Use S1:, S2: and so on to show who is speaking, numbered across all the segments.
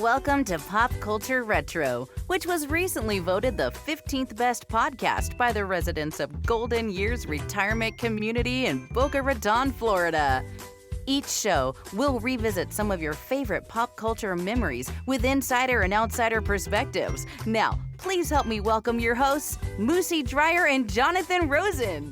S1: Welcome to Pop Culture Retro, which was recently voted the 15th best podcast by the residents of Golden Years Retirement Community in Boca Raton, Florida. Each show will revisit some of your favorite pop culture memories with insider and outsider perspectives. Now, please help me welcome your hosts, Moosie Drier and Jonathan Rosen.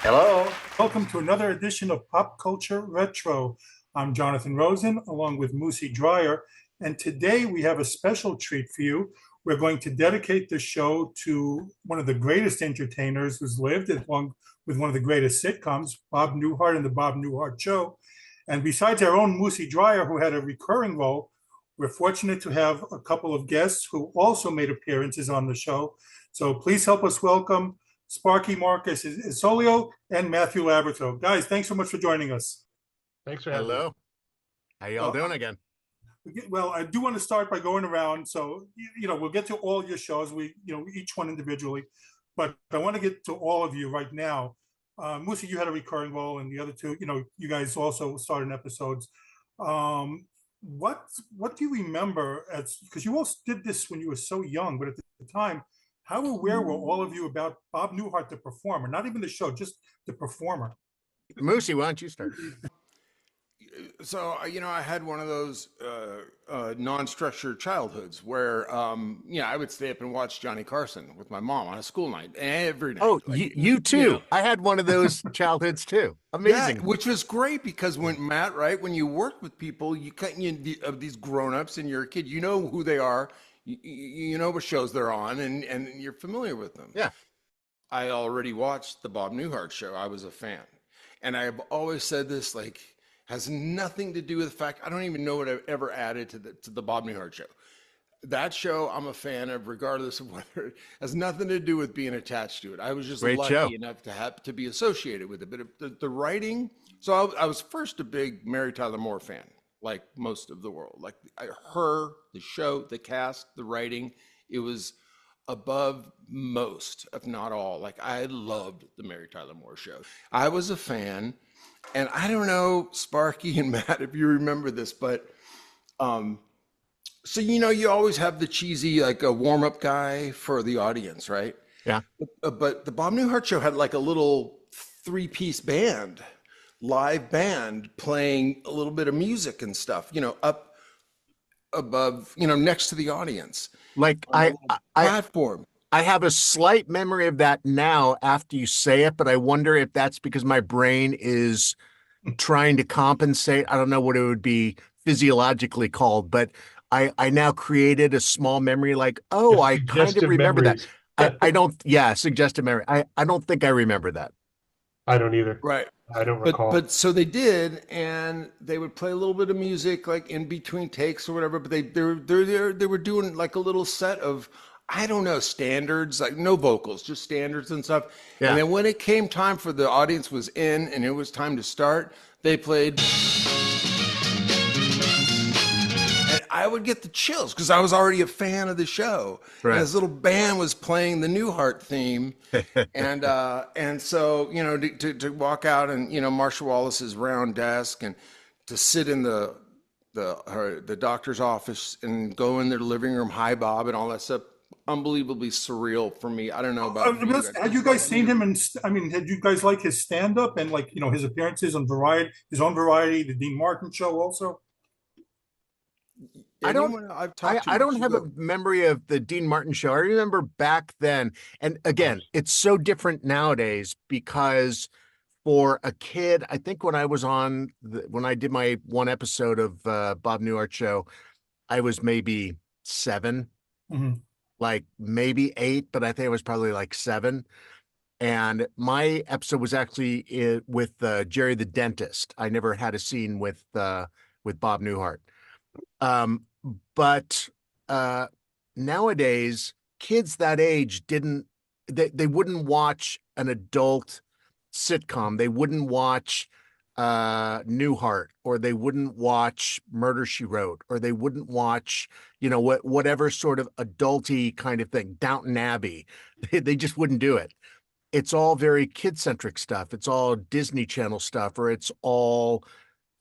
S2: Hello. Welcome to another edition of Pop Culture Retro. I'm Jonathan Rosen, along with Moosie Drier, and today we have a special treat for you. We're going to dedicate the show to one of the greatest entertainers who's lived, along with one of the greatest sitcoms, Bob Newhart and the Bob Newhart Show. And besides our own Moosie Drier, who had a recurring role, we're fortunate to have a couple of guests who also made appearances on the show. So please help us welcome Sparky Marcus, Issoglio, and Matthew Labyorteaux. Guys, thanks so much for joining us.
S3: Thanks for having me.
S4: Hello. How y'all doing again?
S2: Well, I do want to start by going around. So, we'll get to all your shows, each one individually, but I want to get to all of you right now. Moosie, you had a recurring role, and the other two, you guys also started in episodes. What do you remember because you all did this when you were so young, but at the time, how aware were all of you about Bob Newhart, the performer? Not even the show, just the performer.
S4: Moosie, why don't you start?
S3: So, I had one of those non-structured childhoods where, I would stay up and watch Johnny Carson with my mom on a school night every night.
S4: Oh, you too. I had one of those childhoods too. Amazing.
S3: Yeah, which was great because when you work with people, of these grown-ups and you're a kid, you know who they are, you know what shows they're on, and you're familiar with them.
S4: Yeah.
S3: I already watched the Bob Newhart Show. I was a fan. And I've always said this, has nothing to do with the fact, I don't even know what I've ever added to the Bob Newhart Show. That show I'm a fan of, regardless of whether it has nothing to do with being attached to it. I was just lucky enough to be associated with it. But the writing, so I was first a big Mary Tyler Moore fan, like most of the world. Like the show, the cast, the writing, it was above most, if not all. Like I loved the Mary Tyler Moore Show. I was a fan. And I don't know, Sparky and Matt, if you remember this, but so you always have the cheesy, like a warm-up guy for the audience, right?
S4: Yeah.
S3: But the Bob Newhart Show had like a little 3-piece band, live band playing a little bit of music and stuff, up above, next to the audience.
S4: Like
S3: platform.
S4: I have a slight memory of that now after you say it, but I wonder if that's because my brain is trying to compensate. I don't know what it would be physiologically called, but I now created a small memory like, oh, I kind of remember
S3: memories.
S4: That. Suggestive memory. I don't think I remember that.
S3: I don't either.
S5: Right.
S3: I don't recall.
S5: But so they did, and they would play a little bit of music like in between takes or whatever, but they were doing like a little set of, I don't know, standards, like no vocals, just standards and stuff.
S4: Yeah.
S5: And then when it came time for the audience was in and it was time to start, they played. And I would get the chills because I was already a fan of the show.
S4: Right.
S5: And this little band was playing the Newhart theme. and so, to walk out and, Marsha Wallace's round desk and to sit in the doctor's office and go in their living room, hi Bob, and all that stuff. Unbelievably surreal for me. I don't know about
S2: had you guys seen him? Had you guys like his stand-up and his appearances on Variety, his own Variety, the Dean Martin Show also?
S4: I don't have a memory of the Dean Martin Show. I remember back then, and again, it's so different nowadays because for a kid, I think when I was when I did my one episode of Bob Newhart Show, I was maybe 7.
S2: Mm-hmm.
S4: Like maybe 8, but I think it was probably like 7. And my episode was actually with Jerry the dentist. I never had a scene with Bob Newhart. But nowadays, kids that age they wouldn't watch an adult sitcom. They wouldn't watch Newhart, or they wouldn't watch Murder, She Wrote, or they wouldn't watch, whatever sort of adulty kind of thing, Downton Abbey. They just wouldn't do it. It's all very kid-centric stuff. It's all Disney Channel stuff, or it's all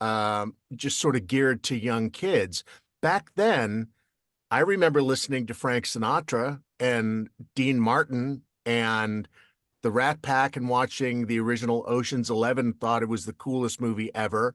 S4: just sort of geared to young kids. Back then, I remember listening to Frank Sinatra and Dean Martin and the Rat Pack and watching the original Ocean's 11, thought it was the coolest movie ever.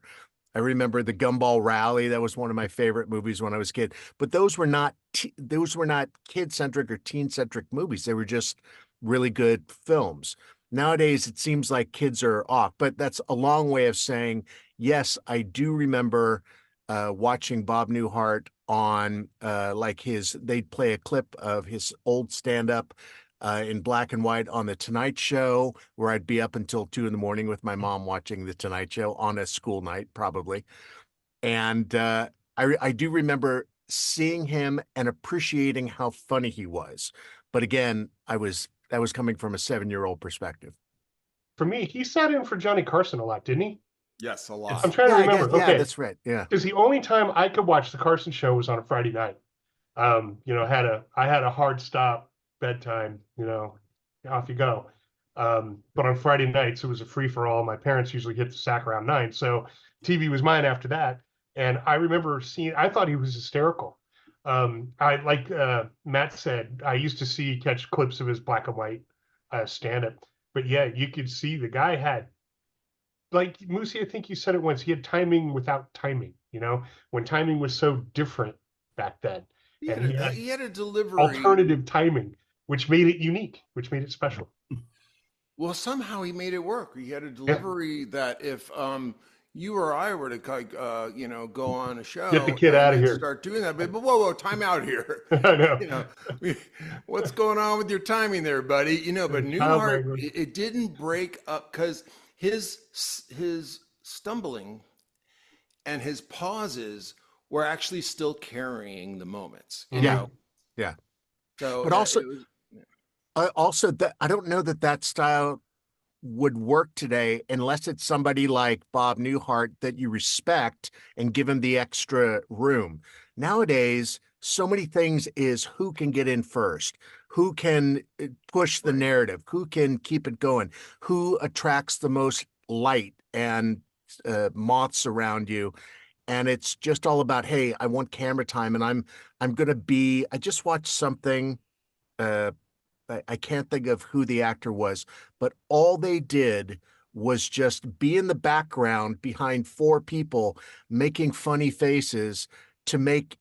S4: I remember the Gumball Rally. That was one of my favorite movies when I was a kid. But those were not kid-centric or teen-centric movies. They were just really good films. Nowadays, it seems like kids are off, but that's a long way of saying, yes, I do remember watching Bob Newhart on they'd play a clip of his old stand-up in black and white on The Tonight Show, where I'd be up until 2 a.m. with my mom watching The Tonight Show on a school night, probably. And I do remember seeing him and appreciating how funny he was. But again, that was coming from a 7-year-old perspective.
S6: For me, he sat in for Johnny Carson a lot, didn't he?
S3: Yes, a lot.
S6: I'm trying to remember.
S4: Yeah, that's right. Yeah.
S6: Because the only time I could watch the Carson show was on a Friday night. I had a hard stop bedtime, off you go. But on Friday nights, it was a free for all. My parents usually hit the sack around 9. So TV was mine after that. And I remember I thought he was hysterical. Like Matt said, I used to catch clips of his black and white stand-up. But yeah, you could see the guy had, like Moosie, I think you said it once, he had timing without timing, when timing was so different back then.
S3: He had a delivery.
S6: Alternative timing, which made it unique, which made it special.
S3: Well, somehow he made it work. He had a delivery that if you or I were to go on a show,
S6: get the kid out of here,
S3: start doing that, but whoa, time out here.
S6: I know.
S3: What's going on with your timing there, buddy? But Newhart, it didn't break up because his stumbling and his pauses were actually still carrying the moments. You know?
S4: Yeah.
S3: So,
S4: but also that I don't know that style would work today unless it's somebody like Bob Newhart that you respect and give him the extra room. Nowadays, so many things is who can get in first, who can push the narrative, who can keep it going, who attracts the most light and moths around you. And it's just all about, hey, I want camera time, and I'm going to be. I just watched something. I can't think of who the actor was, but all they did was just be in the background behind 4 people making funny faces to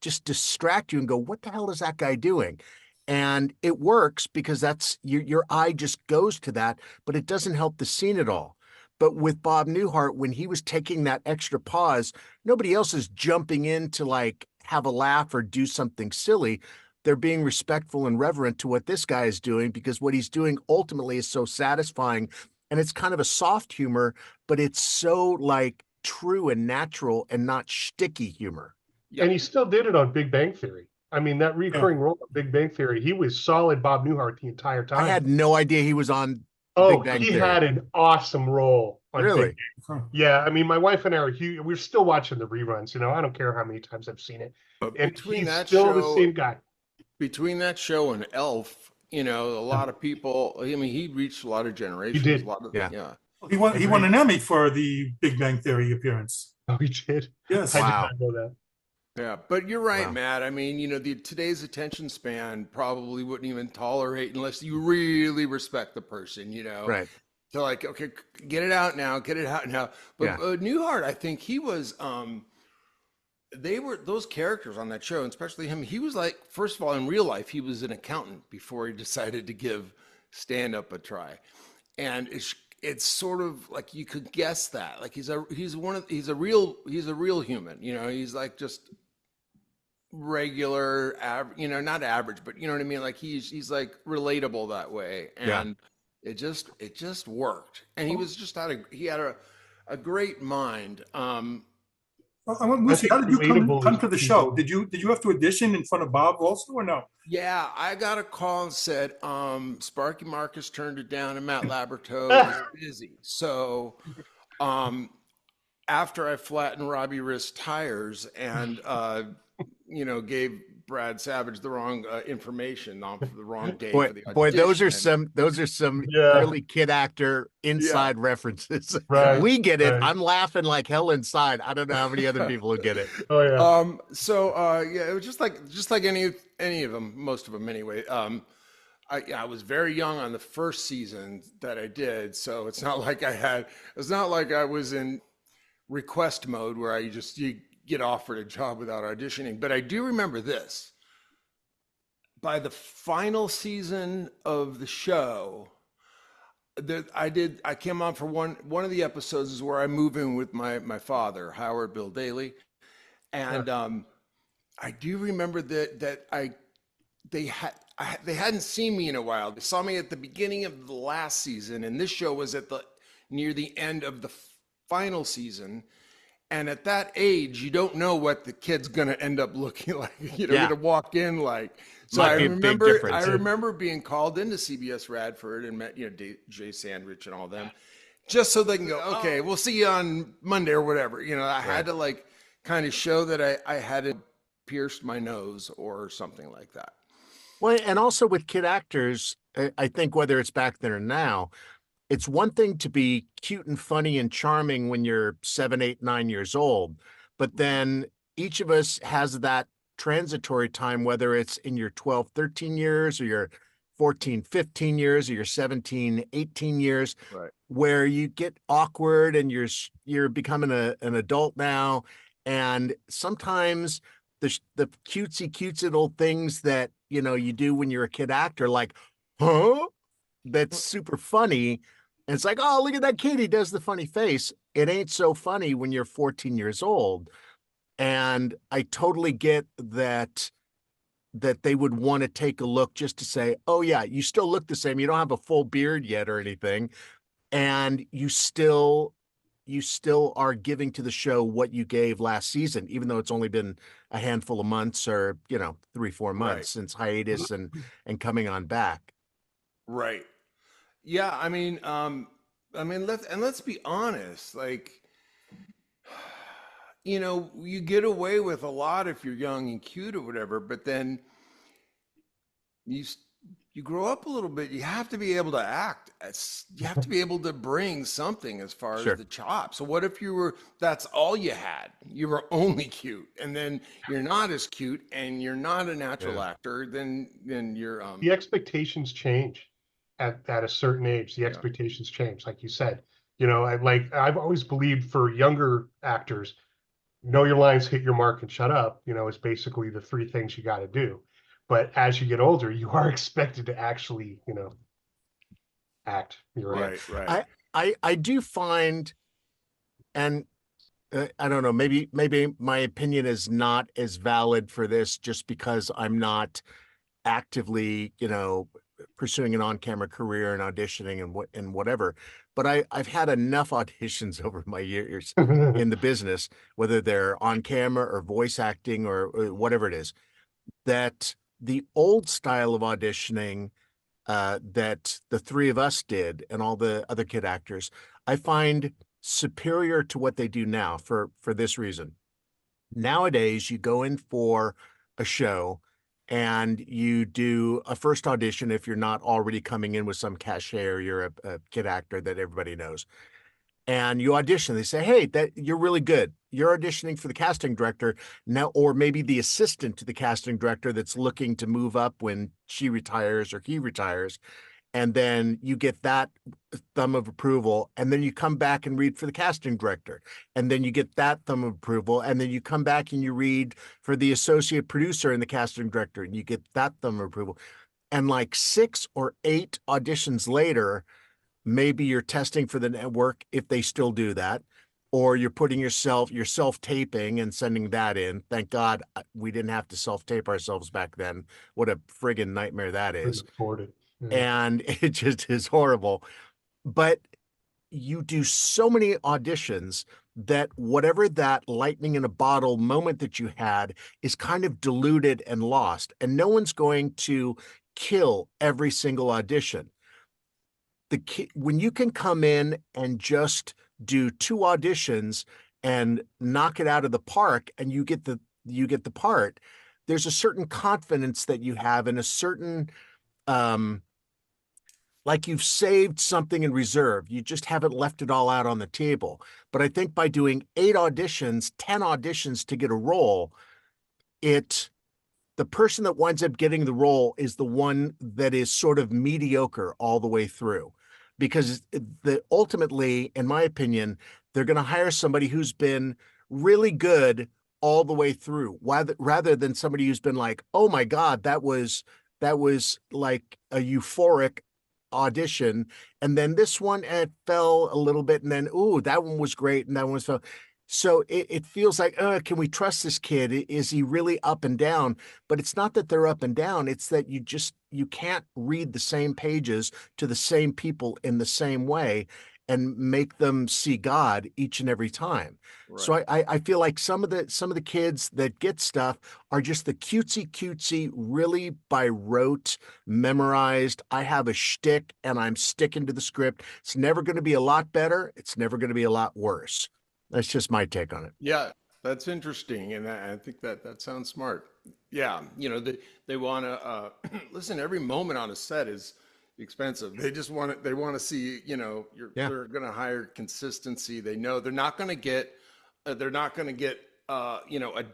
S4: just distract you and go, what the hell is that guy doing? And it works because that's your eye just goes to that, but it doesn't help the scene at all. But with Bob Newhart, when he was taking that extra pause, nobody else is jumping in to like have a laugh or do something silly. They're being respectful and reverent to what this guy is doing, because what he's doing ultimately is so satisfying. And it's kind of a soft humor, but it's so like true and natural and not shticky humor.
S6: Yep. And he still did it on Big Bang Theory. I mean, that recurring role of Big Bang Theory, he was solid Bob Newhart the entire time.
S4: I had no idea he was on
S6: Big
S4: Bang
S6: he
S4: Theory.
S6: had an awesome role on
S4: Really?
S6: Big Bang. Yeah, I mean, my wife and I are huge. We're still watching the reruns. I don't care how many times I've seen it.
S3: But
S6: and
S3: between
S6: he's
S3: that
S6: still
S3: show,
S6: the same guy.
S3: Between that show and Elf, a lot of people. I mean, he reached a lot of generations.
S6: He did.
S3: A lot of,
S4: Yeah.
S2: He won an Emmy for the Big Bang Theory appearance.
S6: Oh, he did?
S2: Yes.
S6: I
S4: Wow.
S6: did not know that.
S3: Yeah, but you're right,
S4: Wow.
S3: Matt. I mean, today's attention span probably wouldn't even tolerate unless you really respect the person,
S4: Right.
S3: So like, okay, get it out now. But Newhart, I think he was, they were those characters on that show, and especially him. He was like, first of all, in real life, he was an accountant before he decided to give stand-up a try. And it's sort of like you could guess that. Like he's a real human, he's like just regular, not average, but you know what I mean? Like he's like relatable that way. And it just worked. And he had a great mind.
S2: Moosie, how did you come to the show? Did you have to audition in front of Bob also, or no?
S3: Yeah, I got a call and said Sparky Marcus turned it down and Matt Labyorteaux was busy. So after I flattened Robbie Wrist tires and gave
S5: Brad Savage the wrong information on the wrong day
S4: Boy,
S5: for the audition.
S4: boy, those are some early kid actor inside references.
S6: Right,
S4: We get it.
S6: right.
S4: I'm laughing like hell inside. I don't know how many other people will get it.
S6: Oh yeah.
S5: Yeah, it was just like any of them, most of them anyway. I was very young on the first season that I did, so it's not like I was in request mode where you get offered a job without auditioning. But I do remember this. By the final season of the show, I came on for one of the episodes is where I move in with my father, Howard Bill Daly. And I do remember that they hadn't seen me in a while. They saw me at the beginning of the last season, and this show was near the end of the final season. And at that age, you don't know what the kid's going to end up looking like. Going to walk in like. So I remember being called into CBS Radford and met Jay Sandrich and all them, just so they can go, okay, we'll see you on Monday or whatever. I had to kind of show that I hadn't pierced my nose or something like that.
S4: Well, and also with kid actors, I think whether it's back then or now, it's one thing to be cute and funny and charming when you're 7, 8, 9 years old, but then each of us has that transitory time, whether it's in your 12, 13 years or your 14, 15 years or your 17, 18 years, where you get awkward and you're becoming an adult now. And sometimes the cutesy little things that, you do when you're a kid actor, like, huh? That's super funny. And it's like, oh, look at that kid. He does the funny face. It ain't so funny when you're 14 years old. And I totally get that they would want to take a look just to say, oh yeah, you still look the same. You don't have a full beard yet or anything. And you still are giving to the show what you gave last season, even though it's only been a handful of months or, 3-4 months since hiatus and coming on back.
S5: Right. Yeah. Let's be honest, you get away with a lot if you're young and cute or whatever, but then you grow up a little bit, you have to be able to act. You have to be able to bring something as far as the chops. So what if that's all you had? You were only cute, and then you're not as cute and you're not a natural actor, then you're
S6: the expectations change at a certain age. The expectations change, like you said. I've always believed for younger actors, know your lines, hit your mark, and shut up, is basically the 3 things you got to do. But as you get older, you are expected to actually, act. You're
S5: right.
S4: I do find, and I don't know, maybe my opinion is not as valid for this just because I'm not actively, pursuing an on-camera career and auditioning and whatever. But I've had enough auditions over my years in the business, whether they're on camera or voice acting or whatever it is, that the old style of auditioning that the 3 of us did and all the other kid actors, I find superior to what they do now for this reason. Nowadays, you go in for a show and you do a first audition if you're not already coming in with some cachet or you're a kid actor that everybody knows. And you audition. They say, hey, that you're really good. You're auditioning for the casting director now, or maybe the assistant to the casting director that's looking to move up when she retires or he retires. And then you get that thumb of approval. And then you come back and read for the casting director. And then you get that thumb of approval. And then you come back and you read for the associate producer and the casting director. And you get that thumb of approval. And like 6 or 8 auditions later, maybe you're testing for the network if they still do that, or you're putting you're self-taping and sending that in. Thank God we didn't have to self-tape ourselves back then. What a friggin' nightmare that is. And it just is horrible. But you do so many auditions that whatever that lightning in a bottle moment that you had is kind of diluted and lost. And no one's going to kill every single audition. When you can come in and just do 2 auditions and knock it out of the park and you get the part, there's a certain confidence that you have and a certain, like you've saved something in reserve. You just haven't left it all out on the table. But I think by doing 8 auditions, 10 auditions to get a role, the person that winds up getting the role is the one that is sort of mediocre all the way through. Because ultimately, in my opinion, they're going to hire somebody who's been really good all the way through, rather than somebody who's been like, oh my God, that was like a euphoric audition, and then this one it fell a little bit, and then ooh, that one was great, and that one was fell. So it feels like, can we trust this kid? Is he really up and down? But it's not that they're up and down. It's that you can't read the same pages to the same people in the same way and make them see God each and every time. Right. So I feel like some of the kids that get stuff are just the cutesy, really by rote, memorized. I have a shtick and I'm sticking to the script. It's never going to be a lot better. It's never going to be a lot worse. That's just my take on it.
S5: Yeah, that's interesting, and I think that sounds smart. Yeah, they want to listen. Every moment on a set is expensive. They just want They want to see, they're going to hire consistency. They know they're not going to get, a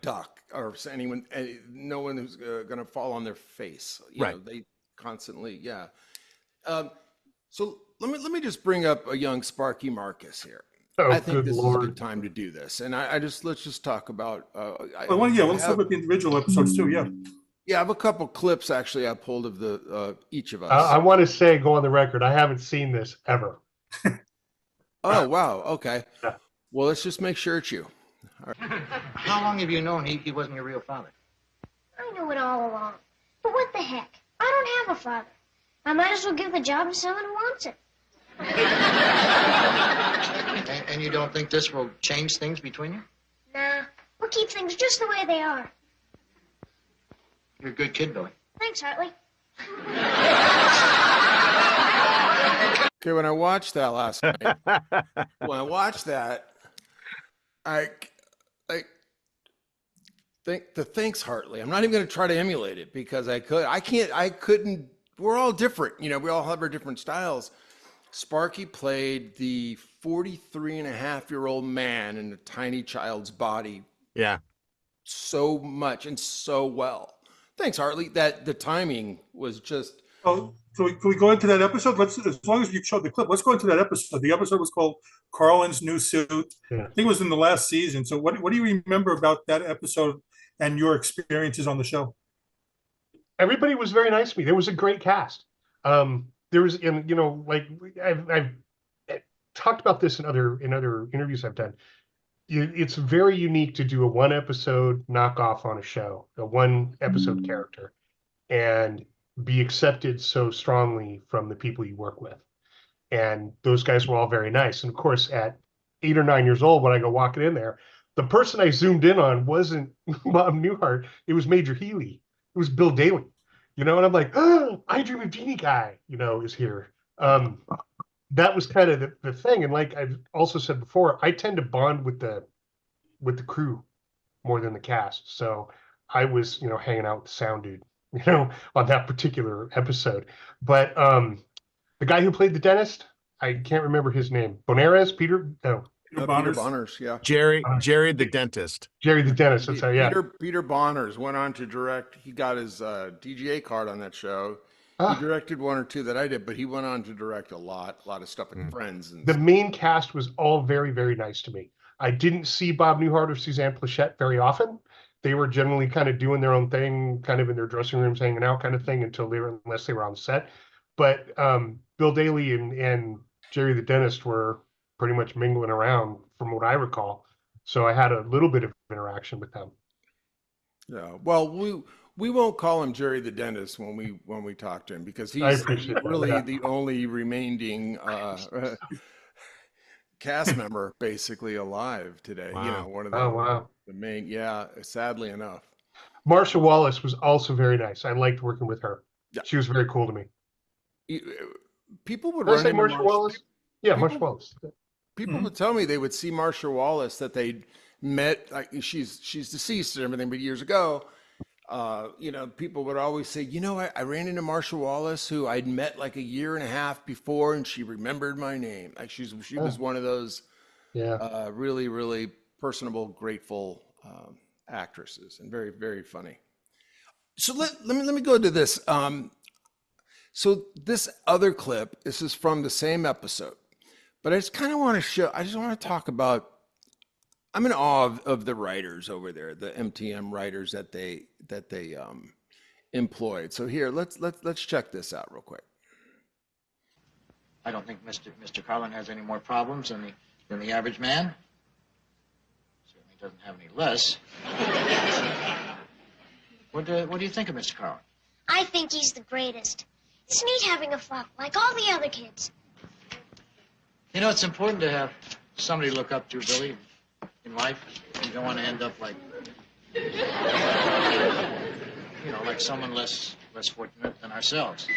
S5: duck or anyone, no one who's going to fall on their face. They constantly, yeah. So let me just bring up a young Sparky Marcus here.
S6: Oh,
S5: I think this
S6: Lord.
S5: is a good time to do this, and let's just talk about.
S2: Let's talk about the individual episodes too. Yeah.
S5: Yeah, I have a couple clips actually I pulled of the each of us.
S6: I want to say, go on the record, I haven't seen this ever.
S5: Oh wow, okay.
S6: Yeah.
S5: Well, let's just make sure it's you.
S7: All right. How long have you known he wasn't your real father?
S8: I knew it all along. But what the heck? I don't have a father. I might as well give the job to someone who wants it.
S7: And you don't think this will change things between you?
S8: Nah, we'll keep things just the way they are.
S7: You're a good kid, Billy.
S8: Thanks, Hartley.
S5: Okay, when I watched that last night, I think the thanks Hartley. I'm not even going to try to emulate it because I couldn't. We're all different, we all have our different styles. Sparky played the 43-and-a-half-year-old man in a tiny child's body.
S4: Yeah.
S5: So much and so well. Thanks, Hartley. That the timing was just.
S2: Oh, so can we go into that episode? As long as you showed the clip, let's go into that episode. The episode was called Carlin's New Suit.
S6: Yeah.
S2: I think it was in the last season. So what do you remember about that episode and your experiences on the show?
S6: Everybody was very nice to me. There was a great cast. There was, like I've talked about this in other interviews I've done. It's very unique to do a 1-episode knockoff on a show, a 1-episode character, and be accepted so strongly from the people you work with. And those guys were all very nice. And of course, at 8 or 9 years old, when I go walking in there, the person I zoomed in on wasn't Bob Newhart. It was Major Healy. It was Bill Daly. And I'm like, oh, I Dream of Jeannie guy, is here. That was kind of the thing. And like I've also said before, I tend to bond with the crew more than the cast. So I was, hanging out with the sound dude, on that particular episode. But the guy who played the dentist, I can't remember his name. Peter
S5: Bonners, yeah.
S4: Jerry the dentist.
S6: Jerry the dentist, that's how, yeah.
S5: Peter Bonners went on to direct. He got his DGA card on that show. He directed 1 or 2 that I did, but he went on to direct a lot of stuff with Friends. And
S6: the main cast was all very, very nice to me. I didn't see Bob Newhart or Suzanne Plachette very often. They were generally kind of doing their own thing, kind of in their dressing rooms, hanging out kind of thing unless they were on set. But Bill Daly and Jerry the dentist were pretty much mingling around from what I recall. So I had a little bit of interaction with them.
S5: Yeah. Well, we won't call him Jerry the dentist when we talk to him because he's really the only remaining cast member basically alive today.
S4: Wow.
S5: One of the main, sadly enough.
S6: Marsha Wallace was also very nice. I liked working with her.
S5: Yeah.
S6: She was very cool to me.
S5: People would
S6: Did I
S5: run
S6: say
S5: into
S6: Marsha Wallace? Yeah, Marsha Wallace.
S5: People would tell me they would see Marsha Wallace that they'd met. Like she's deceased and everything, but years ago, people would always say, I ran into Marsha Wallace, who I'd met like a year and a half before, and she remembered my name. Like she was one of those really, really personable, grateful actresses, and very, very funny. So let me go to this. So this other clip, this is from the same episode, but I just kind of want to talk about, I'm in awe of the writers over there, the MTM writers that they employed. So here, let's check this out real quick.
S7: I don't think Mr. Carlin has any more problems than the average man. Certainly doesn't have any less. What do you think of Mr. Carlin?
S8: I think he's the greatest. It's neat having a father like all the other kids.
S7: It's important to have somebody to look up to, Billy, in life. You don't want to end up like, like someone less fortunate than ourselves.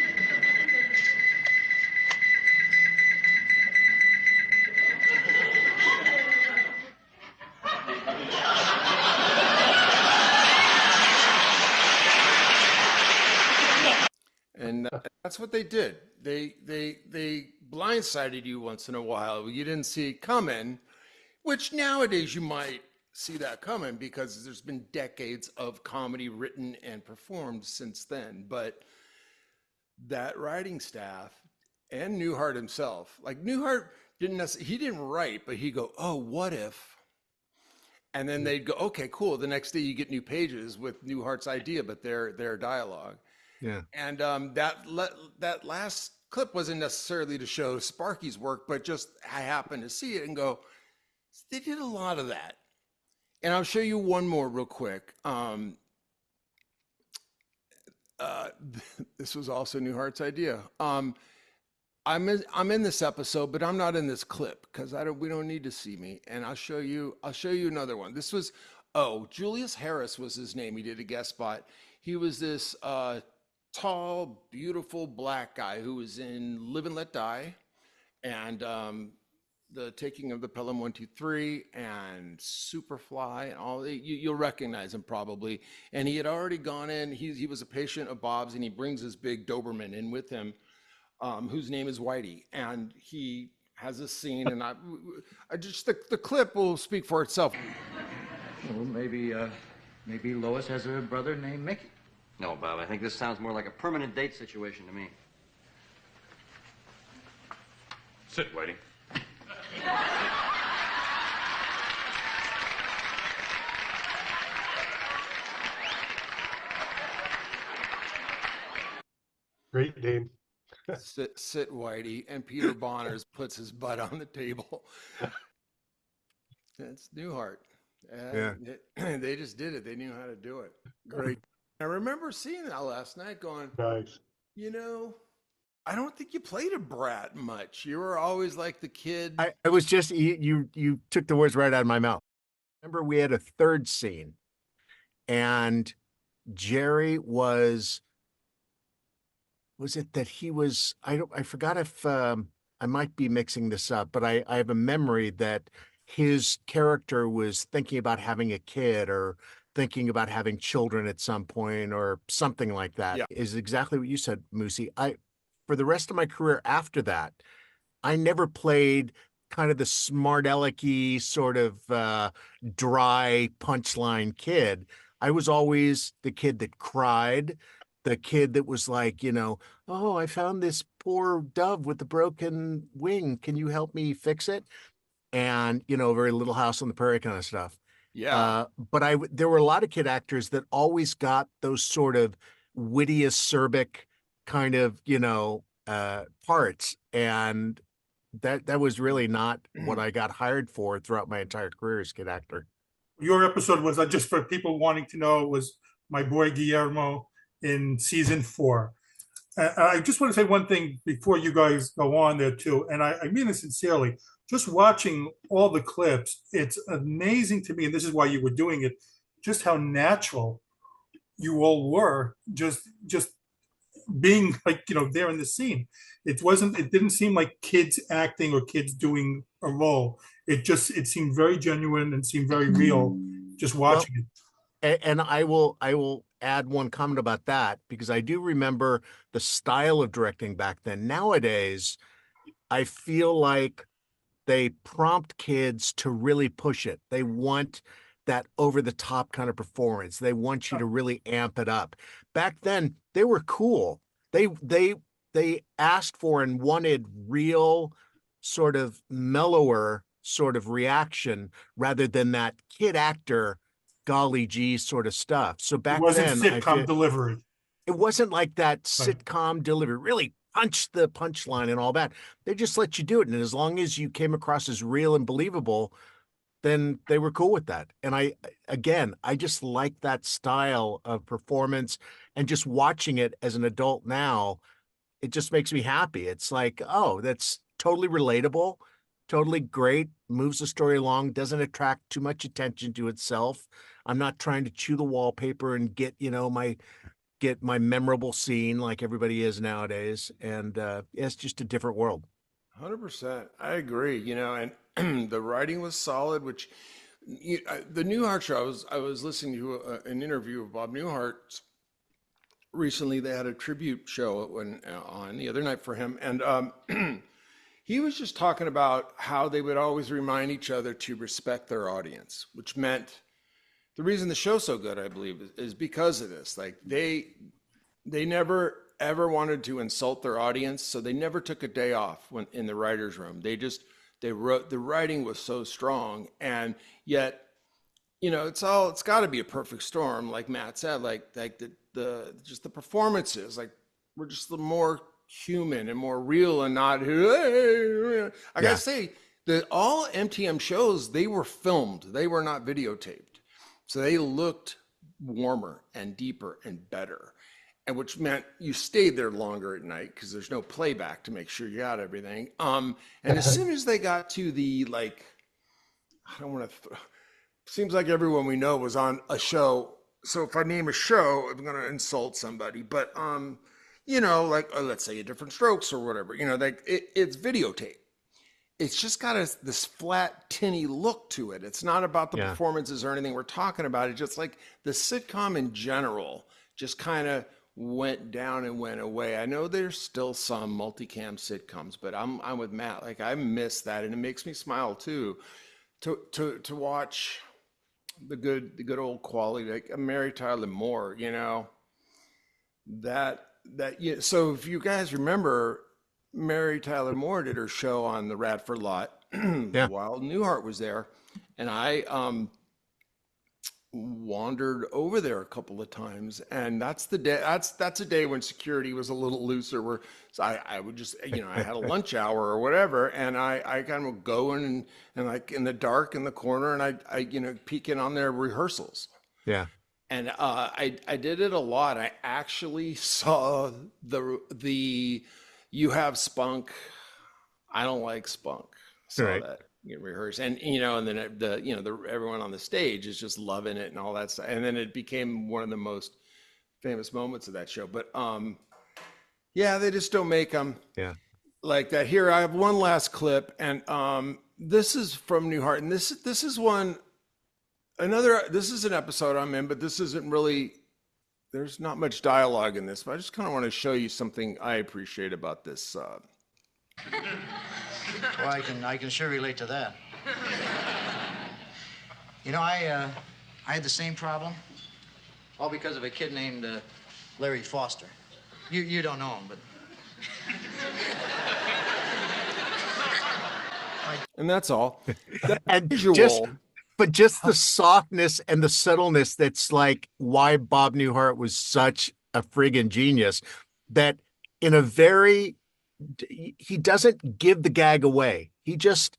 S5: And that's what they did. They blindsided you once in a while. You didn't see it coming, which nowadays you might see that coming because there's been decades of comedy written and performed since then. But that writing staff and Newhart himself, like Newhart he didn't write, but he'd go, oh, what if? And then they'd go, okay, cool. The next day you get new pages with Newhart's idea, but their dialogue.
S4: Yeah.
S5: And that last clip wasn't necessarily to show Sparky's work, but just I happened to see it and go, they did a lot of that. And I'll show you one more real quick. This was also Newhart's idea. I'm in this episode, but I'm not in this clip because we don't need to see me. And I'll show you another one. This was, Julius Harris was his name. He did a guest spot. He was this tall, beautiful black guy who was in Live and Let Die and The Taking of the Pelham 123 and Superfly and all. You'll recognize him probably. And he had already gone in. He was a patient of Bob's, and he brings his big Doberman in with him, whose name is Whitey. And he has a scene, and I just the clip will speak for itself.
S7: Well, maybe Lois has a brother named Mickey.
S9: No, Bob, I think this sounds more like a permanent date situation to me.
S10: Sit, Whitey.
S6: Great name.
S5: sit, Whitey, and Peter Bonners puts his butt on the table. That's Newhart.
S4: Yeah.
S5: They just did it. They knew how to do it. Great. I remember seeing that last night going,
S6: Nice.
S5: I don't think you played a brat much. You were always like the kid.
S4: I was just, you took the words right out of my mouth. Remember, we had a third scene, and Jerry was it that he was, I forgot if, I might be mixing this up, but I have a memory that his character was thinking about having a kid or thinking about having children at some point or something like that.
S5: Yeah.
S4: Is exactly what you said, Moosie. For the rest of my career after that, I never played kind of the smart alecky sort of dry punchline kid. I was always the kid that cried, the kid that was like, oh, I found this poor dove with the broken wing. Can you help me fix it? And, very Little House on the Prairie kind of stuff.
S5: Yeah.
S4: But there were a lot of kid actors that always got those sort of witty, acerbic kind of, parts. And that was really not what I got hired for throughout my entire career as kid actor.
S2: Your episode was, just for people wanting to know, it was my boy Guillermo in season 4. I just want to say one thing before you guys go on there too, and I mean it sincerely. Just watching all the clips, it's amazing to me, and this is why you were doing it, just how natural you all were, just being like, there in the scene. It didn't seem like kids acting or kids doing a role. It seemed very genuine and seemed very real just watching it.
S4: And I will add one comment about that, because I do remember the style of directing back then. Nowadays, I feel like they prompt kids to really push it. They want that over the top kind of performance. They want you to really amp it up. Back then, they were cool. They asked for and wanted real sort of mellower sort of reaction rather than that kid actor golly gee sort of stuff. So back
S2: It wasn't
S4: then
S2: sitcom delivery.
S4: it wasn't like that sitcom delivery, really punch the punchline and all that. They just let you do it. And as long as you came across as real and believable, then they were cool with that. And I just like that style of performance, and just watching it as an adult now, it just makes me happy. It's like, oh, that's totally relatable, totally great, moves the story along, doesn't attract too much attention to itself. I'm not trying to chew the wallpaper and get my memorable scene like everybody is nowadays. And it's just a different world.
S5: 100%. I agree. And the writing was solid, which the Newhart Show, I was listening to an interview of Bob Newhart recently. They had a tribute show on the other night for him. And he was just talking about how they would always remind each other to respect their audience, which meant the reason the show's so good, I believe, is because of this. Like they never ever wanted to insult their audience, so they never took a day off when in the writer's room. They wrote, the writing was so strong, and yet, it's got to be a perfect storm, like Matt said, like just the performances, like we're just the more human and more real, and not. I gotta say that all MTM shows, they were filmed, they were not videotaped, so they looked warmer and deeper and better. And which meant you stayed there longer at night because there's no playback to make sure you got everything. And as soon as they got to the, like, I don't want to, seems like everyone we know was on a show. So if I name a show, I'm going to insult somebody. But, like, let's say A Different Strokes or whatever, it's videotape. It's just got this flat, tinny look to it. It's not about the performances or anything we're talking about. It's just like the sitcom in general just kind of went down and went away. I know there's still some multicam sitcoms, but I'm with Matt. Like, I miss that, and it makes me smile too, to watch the good old quality, like Mary Tyler Moore. So if you guys remember, Mary Tyler Moore did her show on the Radford lot while Newhart was there, and I wandered over there a couple of times, and that's the day. That's a day when security was a little looser. Where so I would just, I had a lunch hour or whatever, and I kind of go in and like in the dark in the corner, and I peek in on their rehearsals. Yeah. And I did it a lot. I actually saw the You Have Spunk, I Don't Like Spunk. Saw that. Rehearse, and and then everyone on the stage is just loving it and all that stuff, and then it became one of the most famous moments of that show. But they just don't make them like that. Here, I have one last clip, and this is from Newhart, and this is this is an episode I'm in, but this isn't really. There's not much dialogue in this, but I just kind of want to show you something I appreciate about this.
S7: Well, I can sure relate to that. I had the same problem, all because of a kid named Larry Forster. You don't know him, but.
S5: And that's all.
S4: And just the softness and the subtleness, that's like why Bob Newhart was such a friggin' genius, that in a very, he doesn't give the gag away. He just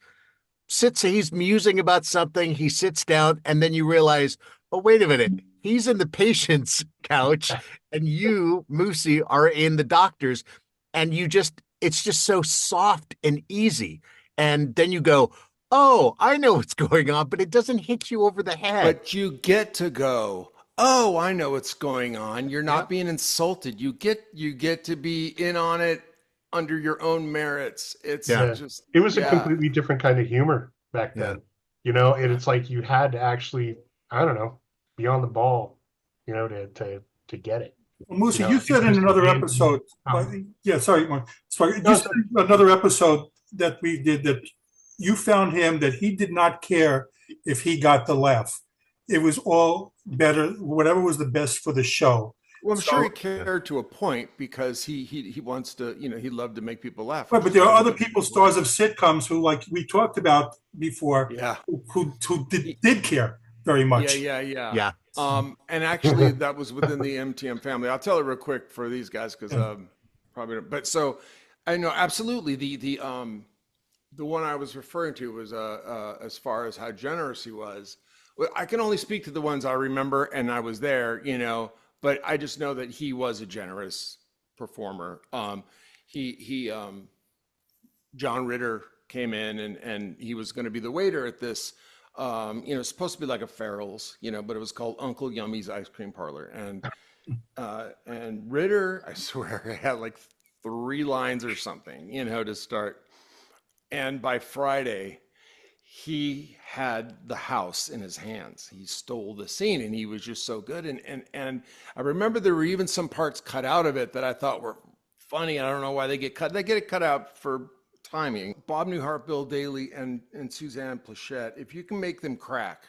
S4: he's musing about something, he sits down, and then you realize, oh, wait a minute, he's in the patient's couch and you, Moosie, are in the doctor's, and it's just so soft and easy. And then you go, oh, I know what's going on, but it doesn't hit you over the head.
S5: But you get to go, oh, I know what's going on. You're not being insulted. You get to be in on it under your own merits. It's just,
S6: it was a completely different kind of humor back then. And it's like you had to actually, I don't know, be on the ball, to to get it.
S2: Well, Moosie,
S6: You know,
S2: you said in
S6: just
S2: another
S6: being-
S2: episode, yeah, sorry, Mark. Sorry,
S6: No,
S2: you said in another episode that we did that you found him that he did not care if he got the laugh. It was all better, whatever was the best for the show.
S5: Well, I'm
S2: So-
S5: sure he cared to a point because he wants to, he loved to make people laugh.
S2: Right, but there are other people, stars of sitcoms, who, like we talked about before,
S5: Yeah.
S2: who did care very much.
S5: Yeah. And actually, that was within the MTM family. I'll tell it real quick for these guys because probably. But so, I know absolutely the one I was referring to was as far as how generous he was. Well, I can only speak to the ones I remember, and I was there, But I just know that he was a generous performer. John Ritter came in and he was going to be the waiter at this. It's supposed to be like a Farrell's, but it was called Uncle Yummy's Ice Cream Parlor. And Ritter, I swear, had like 3 lines or something, to start. And by Friday, he had the house in his hands. He stole the scene, and he was just so good. And I remember there were even some parts cut out of it that I thought were funny. I don't know why they get cut. They get it cut out for timing. Bob Newhart, Bill Daly, and Suzanne Plachette, if you can make them crack,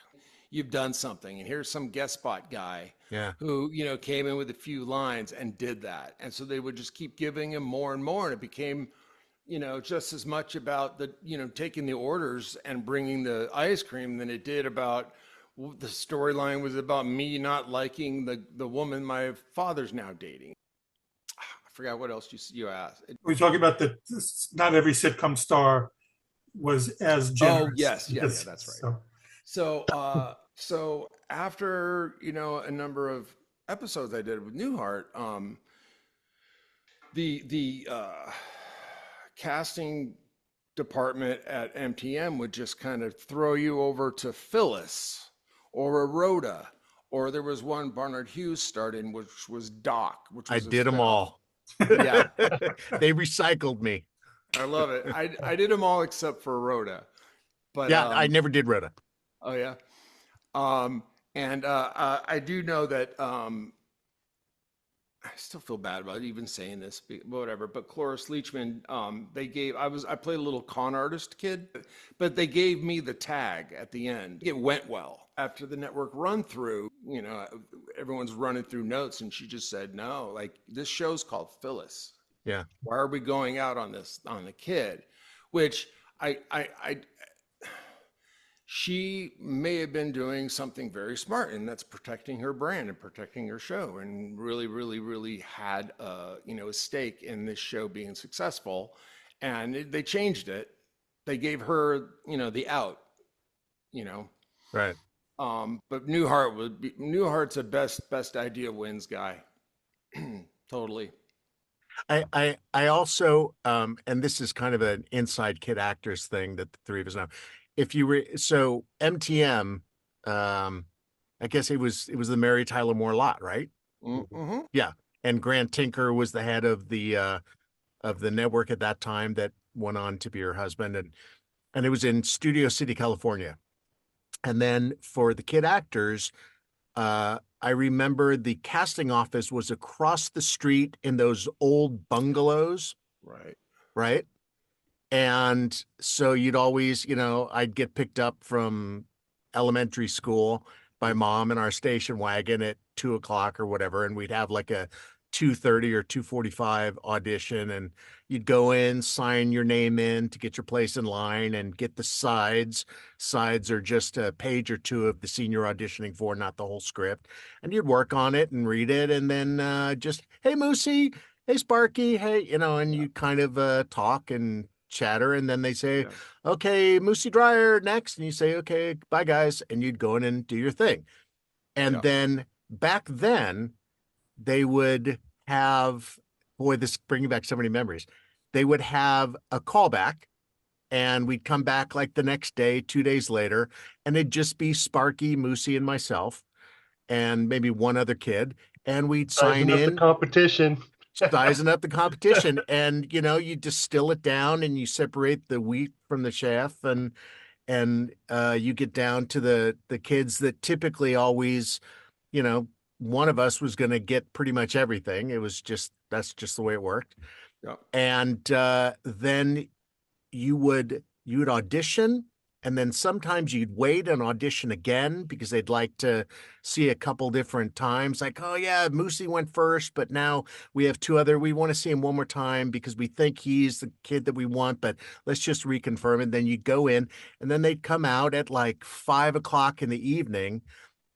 S5: you've done something. And here's some guest spot guy who, came in with a few lines and did that. And so they would just keep giving him more and more, and it became just as much about the, taking the orders and bringing the ice cream than it did about the storyline was about me not liking the woman my father's now dating. I forgot what else you asked.
S2: We're talking about that not every sitcom star was as generous.
S5: Oh, yes, that's right. So after, a number of episodes I did with Newhart, the casting department at MTM would just kind of throw you over to Phyllis or a Rhoda, or there was one Barnard Hughes starred in, which was Doc. Which was
S4: I did them all.
S5: Yeah,
S4: they recycled me.
S5: I love it. I did them all except for Rhoda, but
S4: I never did Rhoda.
S5: Oh yeah, and I do know that. I still feel bad about even saying this, whatever. But Cloris Leachman, I played a little con artist kid, but they gave me the tag at the end. It went well after the network run through. Everyone's running through notes, and she just said, "No, like this show's called Phyllis.
S4: Yeah,
S5: why are we going out on the kid?" Which she may have been doing something very smart, and that's protecting her brand and protecting her show, and really, really, really had a stake in this show being successful. And they changed it. They gave her, the out,
S4: Right.
S5: But Newhart's a best idea wins guy. Totally.
S4: I also, and this is kind of an inside kid actors thing that the three of us know. If you were so MTM, I guess it was the Mary Tyler Moore lot, right?
S5: Mm-hmm.
S4: Yeah, and Grant Tinker was the head of the network at that time that went on to be her husband, and it was in Studio City, California. And then for the kid actors, I remember the casting office was across the street in those old bungalows. Right. And so you'd always, I'd get picked up from elementary school by mom in our station wagon at 2:00 or whatever. And we'd have like a 2:30 or 2:45 audition, and you'd go in, sign your name in to get your place in line and get the sides. Sides are just a page or two of the scene you're auditioning for, not the whole script. And you'd work on it and read it. And then just, hey, Moosie, hey, Sparky, hey, and you kind of talk and chatter, and then they say, okay, Moosie Drier next, and you say, okay, bye guys, and you'd go in and do your thing. And then back then they would have, boy, this is bringing back so many memories. They would have a callback, and we'd come back like the next day, 2 days later, and it'd just be Sparky, Moosie, and myself, and maybe one other kid, and we'd sign in
S6: the competition.
S4: Sizing up the competition, and you distill it down and you separate the wheat from the chaff, and you get down to the kids that typically always one of us was going to get pretty much everything. That's just the way it worked.
S5: Yeah.
S4: And then you would audition, and then sometimes you'd wait and audition again because they'd like to see a couple different times. Like, oh yeah, Moosie went first, but now we have we want to see him one more time because we think he's the kid that we want, but let's just reconfirm. And then you'd go in, and then they'd come out at like 5 o'clock in the evening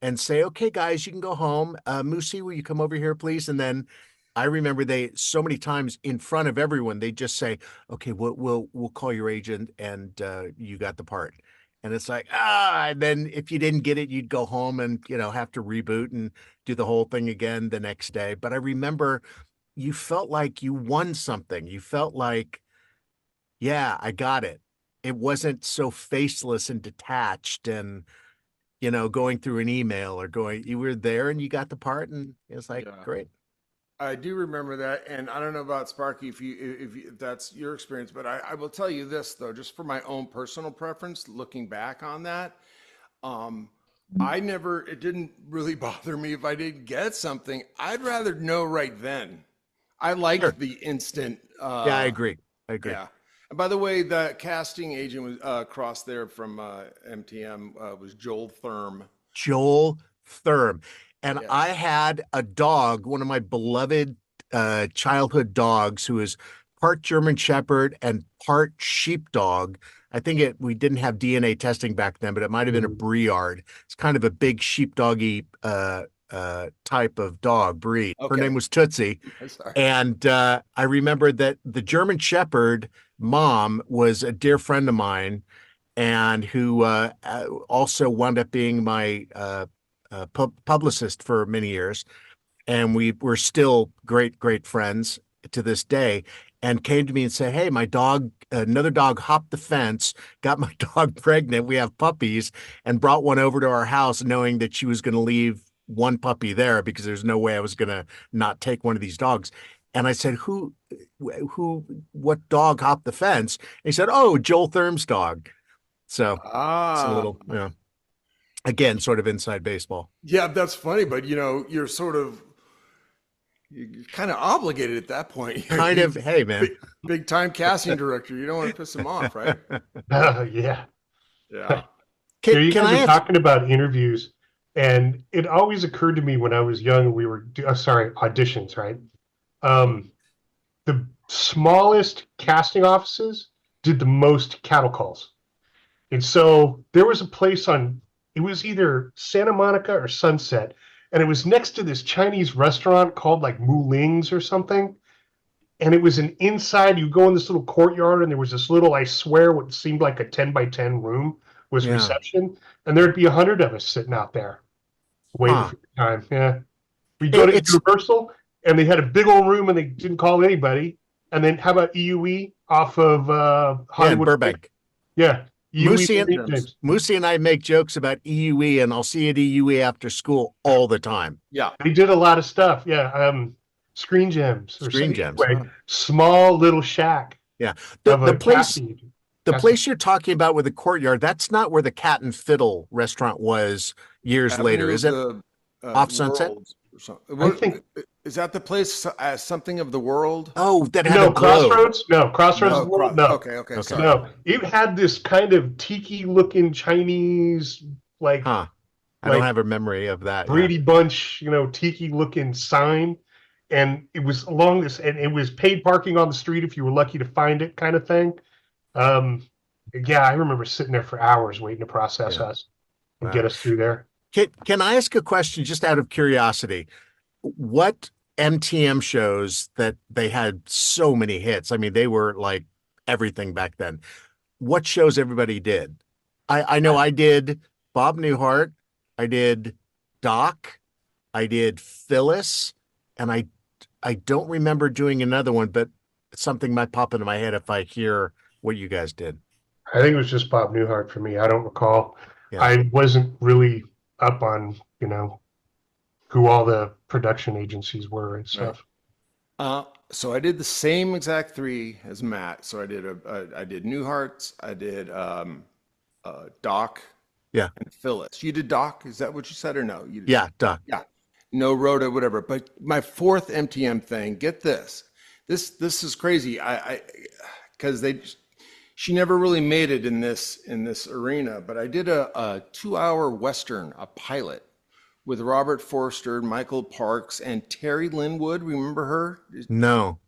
S4: and say, okay, guys, you can go home. Moosie, will you come over here, please? And then I remember so many times in front of everyone, they just say, okay, we'll call your agent, and you got the part. And it's like, and then if you didn't get it, you'd go home and, have to reboot and do the whole thing again the next day. But I remember you felt like you won something. You felt like, yeah, I got it. It wasn't so faceless and detached and, going through an email you were there and you got the part, and it's like, great.
S5: I do remember that, and I don't know about Sparky if that's your experience, but I will tell you this though, just for my own personal preference, looking back on that, it didn't really bother me if I didn't get something. I'd rather know right then. I liked the instant.
S4: Yeah, I agree.
S5: Yeah. And by the way, the casting agent was across there from MTM was Joel Thurm.
S4: And I had a dog, one of my beloved childhood dogs, who is part German Shepherd and part sheepdog. I think we didn't have DNA testing back then, but it might have been a Briard. It's kind of a big sheepdoggy type of dog breed. Okay. Her name was Tootsie. And I remember that the German Shepherd mom was a dear friend of mine, and who also wound up being my publicist for many years, and we were still great friends to this day, and came to me and said, hey, another dog hopped the fence, got my dog pregnant, we have puppies, and brought one over to our house knowing that she was going to leave one puppy there because there's no way I was going to not take one of these dogs. And I said, what dog hopped the fence? And he said, oh, Joel Thurm's dog. So it's a little, again, sort of inside baseball.
S5: Yeah, that's funny, but you're kind of obligated at that point.
S4: Hey man,
S5: big time casting director. You don't want to piss him off, right?
S6: Yeah.
S5: Yeah.
S6: You guys are talking about interviews, and it always occurred to me when I was young, and we were auditions, right? The smallest casting offices did the most cattle calls, and so there was a place it was either Santa Monica or Sunset, and it was next to this Chinese restaurant called like Mu Ling's or something. And it was you go in this little courtyard, and there was this little, I swear, what seemed like a 10 by 10 room was reception. And there'd be 100 of us sitting out there waiting for the time. Yeah. We'd go to Universal, and they had a big old room, and they didn't call anybody. And then how about EUE off of Hollywood?
S4: Burbank.
S6: Yeah.
S4: Moosie and I make jokes about EUE, and I'll see you at EUE after school all the time.
S5: Yeah.
S6: They did a lot of stuff. Yeah. Screen Gems. Small little shack.
S4: Yeah. The place you're talking about with the courtyard, that's not where the Cat and Fiddle restaurant was years later, is it? Off Sunset?
S5: I think. Is that the place, something of the world?
S4: Oh, that had a
S6: Crossroads? No, Crossroads. No.
S5: Okay. Sorry.
S6: No, it had this kind of tiki-looking Chinese, like.
S4: I don't have a memory of that.
S6: Brady Bunch, tiki-looking sign, and it was along this, and it was paid parking on the street if you were lucky to find it, kind of thing. Yeah, I remember sitting there for hours waiting to process us and get us through there.
S4: Can I ask a question just out of curiosity? What MTM shows that they had so many hits? I mean, they were like everything back then. What shows everybody did? I know I did Bob Newhart, I did Doc, I did Phyllis, and I don't remember doing another one, but something might pop into my head if I hear what you guys did.
S6: I think it was just Bob Newhart for me. I don't recall. Yeah. I wasn't really up on, who all the production agencies were and stuff.
S5: Right. So I did the same exact three as Matt. So I did Newhart's, I did Doc,
S4: and
S5: Phyllis. You did Doc? Is that what you said or no?
S4: Yeah, Doc.
S5: Yeah. no rota, whatever. But my fourth MTM thing, get this. This is crazy. Because she never really made it in this arena, but I did a 2-hour Western, a pilot with Robert Forster, Michael Parks, and Terry Linwood. Remember her?
S4: No.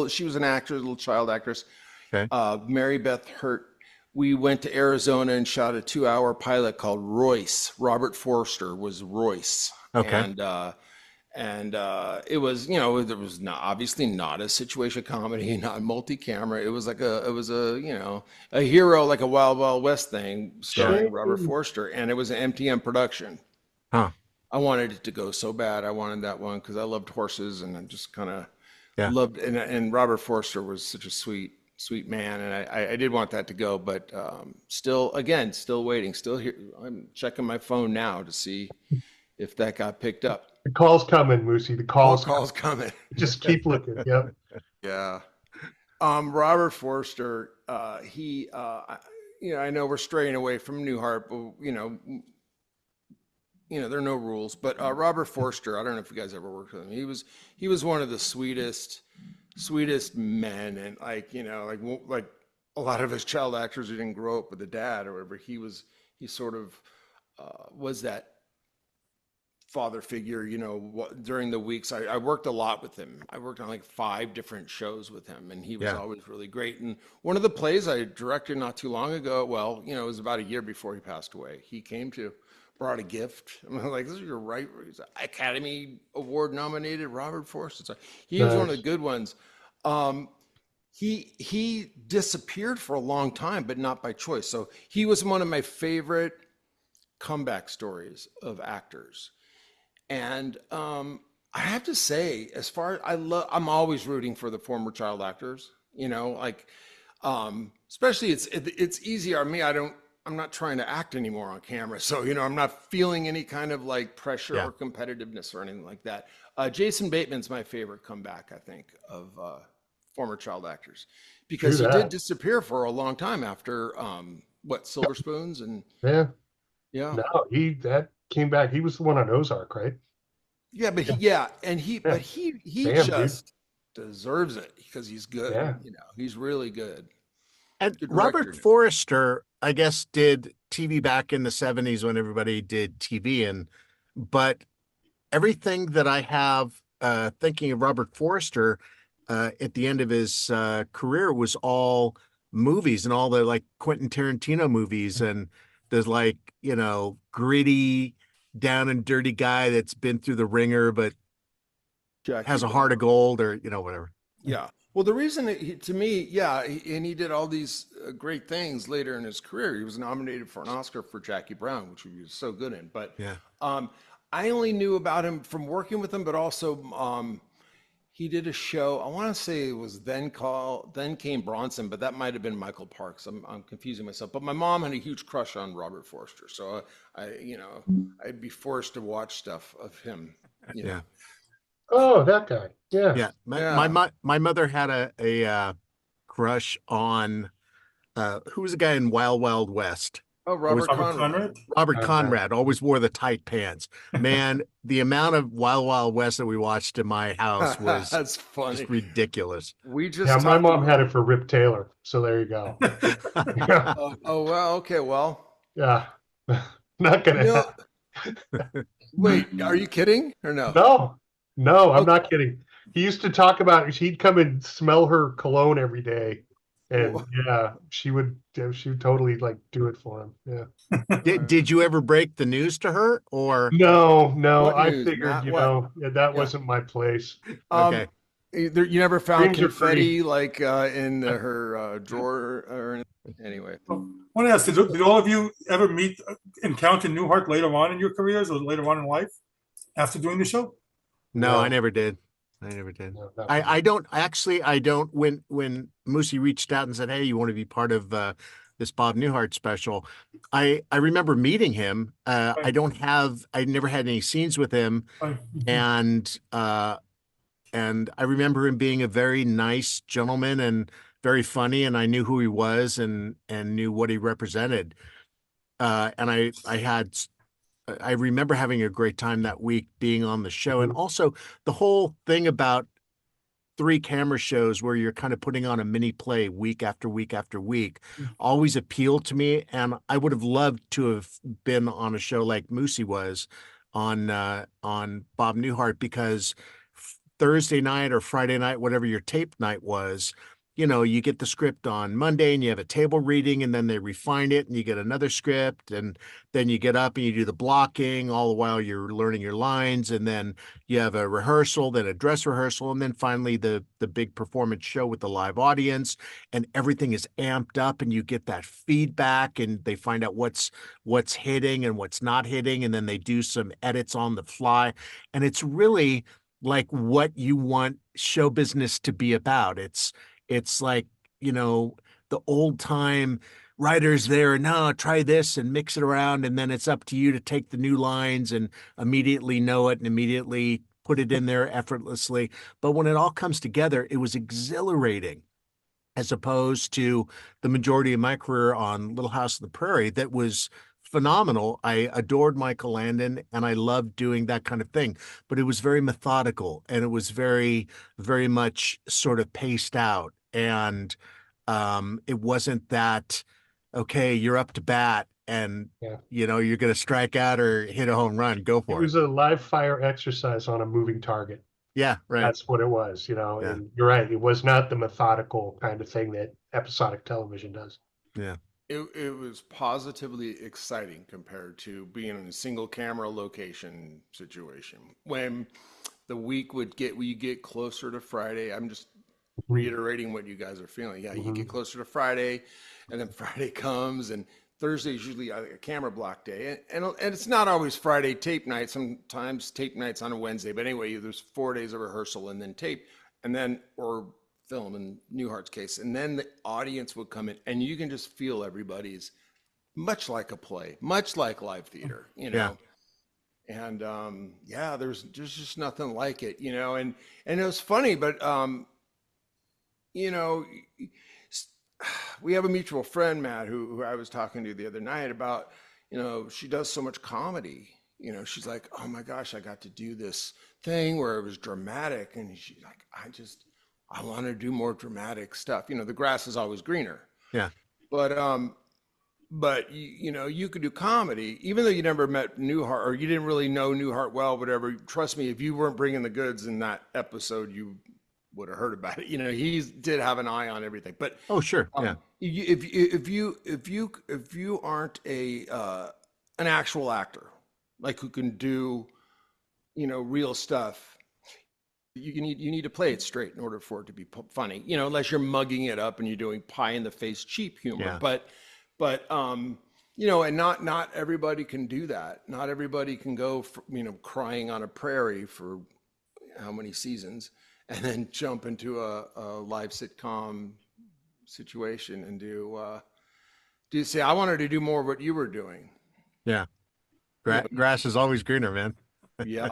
S5: She was an actress, little child actress.
S4: Okay.
S5: Mary Beth Hurt. We went to Arizona and shot a 2-hour pilot called Royce. Robert Forster was Royce.
S4: Okay.
S5: And it was, there was obviously not a situation comedy, not multi-camera. It was like a hero, like a Wild Wild West thing starring Robert Forster, and it was an MTM production.
S4: Huh.
S5: I wanted it to go so bad. I wanted that one because I loved horses, and I just kind of loved. And Robert Forster was such a sweet man, and I did want that to go, but still waiting. Still here. I'm checking my phone now to see if that got picked up.
S6: The call's coming, Moosie. The call's
S5: coming.
S6: Just keep looking. Yep.
S5: Yeah. Robert Forster, I know we're straying away from Newhart, but there are no rules. But Robert Forster, I don't know if you guys ever worked with him. He was one of the sweetest men, and like a lot of his child actors who didn't grow up with a dad or whatever. He sort of was that father figure, during the weeks. I worked a lot with him. I worked on like 5 different shows with him, and he was always really great. And one of the plays I directed not too long ago, it was about a year before he passed away. He brought a gift. I'm like, this is your right. He's an Academy Award nominated Robert Forster. He was one of the good ones. He disappeared for a long time, but not by choice. So he was one of my favorite comeback stories of actors. And I have to say, as far as I'm always rooting for the former child actors, especially it's easier on me. I'm not trying to act anymore on camera. So, I'm not feeling any kind of like pressure or competitiveness or anything like that. Jason Bateman's my favorite comeback, I think, of former child actors, because he did disappear for a long time after Silver Spoons and
S6: No, that came back. He was the one on Ozark, right?
S5: Yeah, but he just deserves it because he's good.
S6: Yeah.
S5: He's really good.
S4: And Robert Forster, I guess, did TV back in the 70s when everybody did TV, but everything that I have thinking of Robert Forster at the end of his career was all movies, and all the like Quentin Tarantino movies, and there's like, gritty, down and dirty guy that's been through the ringer but has a heart of gold, or whatever.
S5: Yeah. Well, the reason and he did all these great things later in his career. He was nominated for an Oscar for Jackie Brown, which he was so good in. But I only knew about him from working with him, but also he did a show. I want to say it was Then Came Bronson, but that might have been Michael Parks. I'm confusing myself. But my mom had a huge crush on Robert Forster, so I'd be forced to watch stuff of him.
S4: Yeah.
S6: Oh, that guy. Yeah.
S4: Yeah. My mother had a crush on who was the guy in Wild Wild West?
S5: Oh, Robert Conrad.
S4: Robert Conrad always wore the tight pants. Man, the amount of Wild Wild West that we watched in my house was
S5: that's funny.
S4: Just ridiculous.
S6: My mom had it for Rip Taylor, so there you go.
S5: Oh well, okay, well.
S6: Yeah. Not gonna
S5: Wait, are you kidding or no?
S6: No, I'm not kidding. He used to talk about, he'd come and smell her cologne every day. And she would totally like do it for him. Yeah.
S4: Did you ever break the news to her, or?
S6: No. I figured, that wasn't my place.
S4: Okay.
S5: You never found confetti like in her drawer or anything? Anyway.
S2: I want to ask, did all of you ever encounter Newhart later on in your careers or later on in life after doing the show?
S4: No, I never did. No, I don't when Moosie reached out and said, "Hey, you want to be part of this Bob Newhart special?" I remember meeting him. I never had any scenes with him, and I remember him being a very nice gentleman and very funny, and I knew who he was and knew what he represented. And I had I remember having a great time that week being on the show. And also the whole thing about 3 camera shows where you're kind of putting on a mini play week after week after week always appealed to me. And I would have loved to have been on a show like Moosie was on Bob Newhart, because Thursday night or Friday night, whatever your tape night was, you know, you get the script on Monday and you have a table reading, and then they refine it and you get another script, and then you get up and you do the blocking, all the while you're learning your lines, and then you have a rehearsal, then a dress rehearsal, and then finally the big performance show with the live audience, and everything is amped up and you get that feedback and they find out what's hitting and what's not hitting, and then they do some edits on the fly. And it's really like what you want show business to be about. It's like, you know, the old time writers there, no, try this and mix it around. And then it's up to you to take the new lines and immediately know it and immediately put it in there effortlessly. But when it all comes together, it was exhilarating, as opposed to the majority of my career on Little House on the Prairie that was phenomenal. I adored Michael Landon and I loved doing that kind of thing, but it was very methodical and it was very, very much sort of paced out. And it wasn't that, okay, you're up to bat and, you know, you're going to strike out or hit a home run, go for it.
S6: It was a live fire exercise on a moving target.
S4: Yeah, right.
S6: That's what it was, you know, and you're right. It was not the methodical kind of thing that episodic television does.
S4: Yeah.
S5: It was positively exciting compared to being in a single camera location situation. When the week would get closer to Friday, I'm just reiterating what you guys are feeling. Yeah, you get closer to Friday, and then Friday comes, and Thursday is usually a camera block day, and it's not always Friday tape night. Sometimes tape night's on a Wednesday, but anyway, there's 4 days of rehearsal and then tape, and then or film in Newhart's case, and then the audience would come in, and you can just feel everybody's much like a play, much like live theater, you know. Yeah. And there's just nothing like it, you know. And it was funny, but you know, we have a mutual friend, Matt, who I was talking to the other night about, you know, she does so much comedy. You know, she's like, oh my gosh, I got to do this thing where it was dramatic. And she's like, I want to do more dramatic stuff. You know, the grass is always greener.
S4: Yeah.
S5: But you know, you could do comedy, even though you never met Newhart or you didn't really know Newhart well, whatever. Trust me, if you weren't bringing the goods in that episode, you would have heard about it. You know, he did have an eye on everything. But
S4: oh, sure, yeah.
S5: If you aren't an actual actor, like who can do, you know, real stuff, you need to play it straight in order for it to be funny. You know, unless you're mugging it up and you're doing pie in the face cheap humor. Yeah. But you know, and not everybody can do that. Not everybody can go, you know, crying on a prairie for how many seasons, and then jump into a live sitcom situation and do say, I wanted to do more of what you were doing.
S4: Yeah. Grass is always greener, man.
S5: Yeah.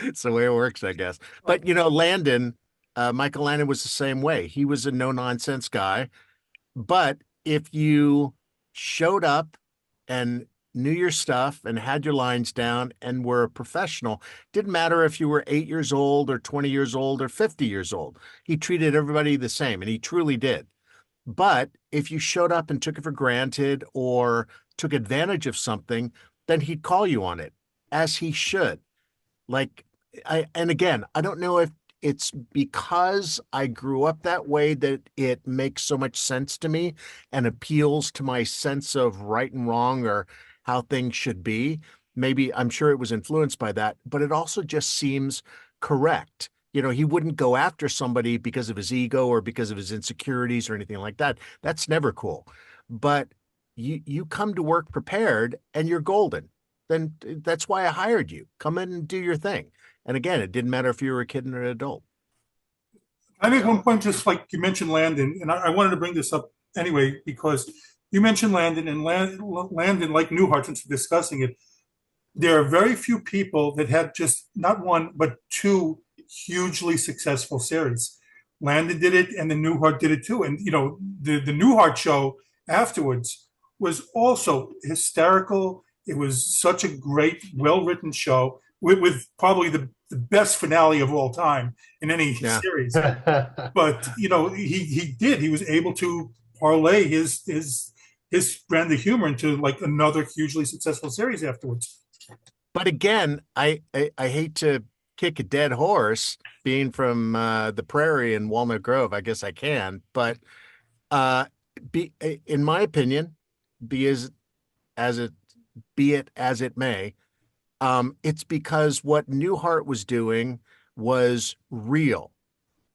S4: It's the way it works, I guess. But, you know, Landon, Michael Landon was the same way. He was a no-nonsense guy. But if you showed up and knew your stuff and had your lines down and were a professional, didn't matter if you were 8 years old or 20 years old or 50 years old. He treated everybody the same, and he truly did. But if you showed up and took it for granted or took advantage of something, then he'd call you on it, as he should. And again, I don't know if it's because I grew up that way that it makes so much sense to me and appeals to my sense of right and wrong or how things should be. Maybe I'm sure it was influenced by that, but it also just seems correct. You know, he wouldn't go after somebody because of his ego or because of his insecurities or anything like that. That's never cool. But you come to work prepared and you're golden. Then that's why I hired you. Come in and do your thing. And again, it didn't matter if you were a kid or an adult.
S2: I make one point, just like you mentioned Landon, and I wanted to bring this up anyway, because you mentioned Landon, and Landon, like Newhart, since we're discussing it, there are very few people that had just not one, but 2 hugely successful series. Landon did it, and then Newhart did it too. And, you know, the Newhart Show afterwards was also hysterical. It was such a great, well-written show with probably the best finale of all time in any series. But he was able to parlay his brand of humor into like another hugely successful series afterwards.
S4: But again, I hate to kick a dead horse, being from the prairie in Walnut Grove. I guess I can, but in my opinion, be it as it may, it's because what Newhart was doing was real.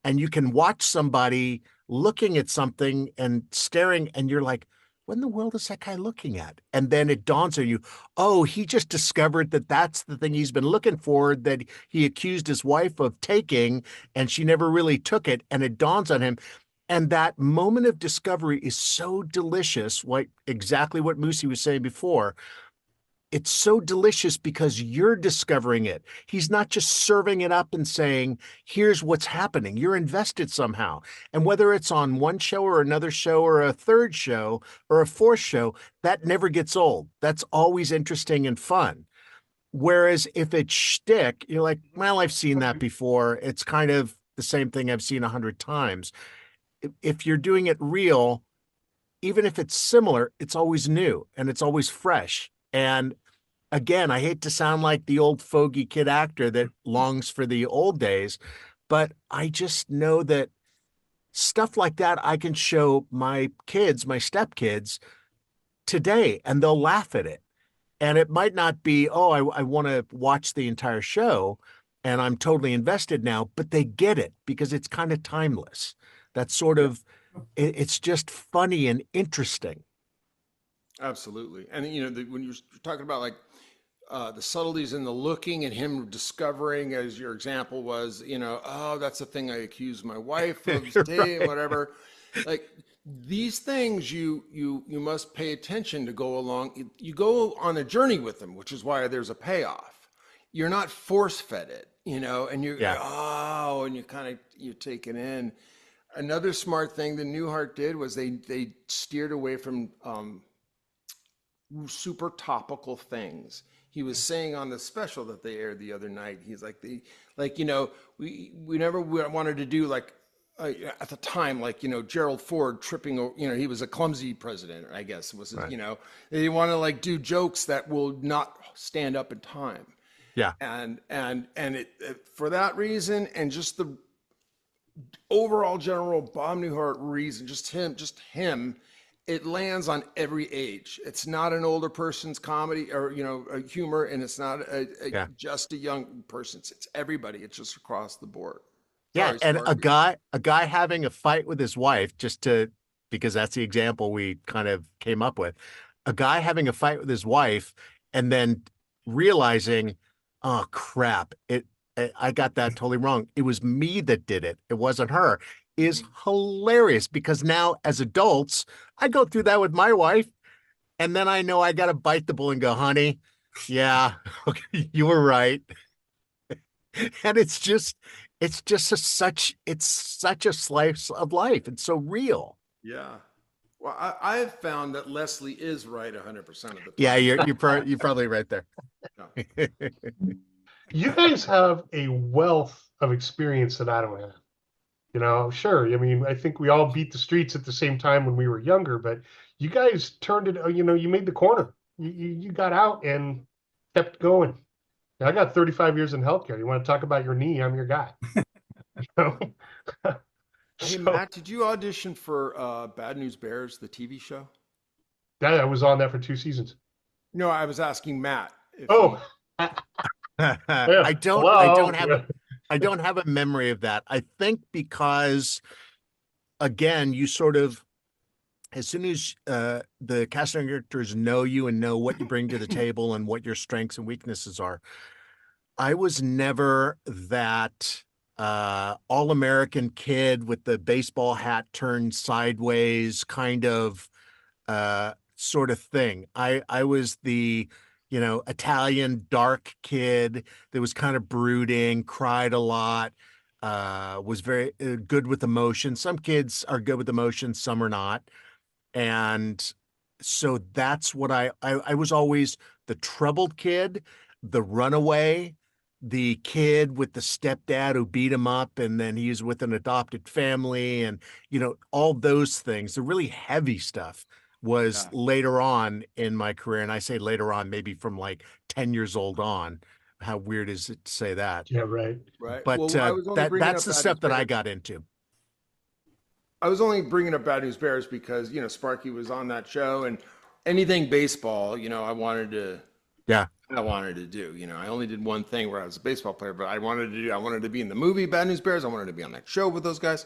S4: And you can watch somebody looking at something and staring, and you're like, what in the world is that guy looking at? And then it dawns on you, oh, he just discovered that that's the thing he's been looking for, that he accused his wife of taking, and she never really took it. And it dawns on him. And that moment of discovery is so delicious, exactly what Moosie was saying before. It's so delicious because you're discovering it. He's not just serving it up and saying, here's what's happening. You're invested somehow. And whether it's on one show or another show or a third show or a fourth show, that never gets old. That's always interesting and fun. Whereas if it's shtick, you're like, well, I've seen that before. It's kind of the same thing I've seen 100 times. If you're doing it real, even if it's similar, it's always new and it's always fresh. And again, I hate to sound like the old fogey kid actor that longs for the old days, but I just know that stuff like that I can show my kids, my stepkids today, and they'll laugh at it. And it might not be, oh, I want to watch the entire show and I'm totally invested now, but they get it because it's kind of timeless. That's sort of, it's just funny and interesting.
S5: Absolutely. And, when you're talking about like the subtleties in the looking and him discovering, as your example was, oh, that's the thing I accused my wife of today, right. Whatever. Like these things you must pay attention to go along. You go on a journey with them, which is why there's a payoff. You're not force fed it, and you're, and you take it in. Another smart thing that Newhart did was they steered away from super topical things. He was saying on the special that they aired the other night, he's like, we never wanted to do like, at the time, like, Gerald Ford tripping, he was a clumsy president, I guess was, right. They want to like do jokes that will not stand up in time.
S4: Yeah.
S5: And it for that reason, and just the overall general Bob Newhart reason, just him, it lands on every age. It's not an older person's comedy or, humor, and it's not just a young person's. It's everybody. It's just across the board.
S4: Yeah, and a guy having a fight with his wife, because that's the example we kind of came up with. A guy having a fight with his wife and then realizing, oh crap, I got that totally wrong. It was me that did it. It wasn't her. Is hilarious because now as adults, I go through that with my wife, and then I know I got to bite the bullet and go, honey, yeah, okay, you were right. And it's such a slice of life. It's so real.
S5: Yeah. Well, I've found that Leslie is right 100% of the time.
S4: Yeah, you're probably right there.
S5: No.
S6: You guys have a wealth of experience that I don't have. Sure. I mean, I think we all beat the streets at the same time when we were younger, but you guys turned it, you made the corner. You got out and kept going. I got 35 years in healthcare. You want to talk about your knee? I'm your guy.
S5: Hey, Matt, did you audition for Bad News Bears, the TV show?
S6: Yeah, I was on that for 2 seasons.
S5: No, I was asking Matt.
S4: I don't have a memory of that. I think because, again, you sort of, as soon as the casting directors know you and know what you bring to the table and what your strengths and weaknesses are, I was never that all-American kid with the baseball hat turned sideways kind of sort of thing. I was the Italian dark kid that was kind of brooding, cried a lot, was very good with emotion. Some kids are good with emotion, some are not. And so that's what I was always the troubled kid, the runaway, the kid with the stepdad who beat him up, and then he's with an adopted family, and all those things, the really heavy stuff was later on in my career. And I say later on, maybe from like 10 years old on. How weird is it to say that?
S6: Yeah, right.
S4: But
S3: well,
S4: that's the stuff that I got into.
S3: I was only bringing up Bad News Bears because, Sparky was on that show, and anything baseball, I wanted to do. I only did one thing where I was a baseball player, but I wanted to be in the movie Bad News Bears. I wanted to be on that show with those guys.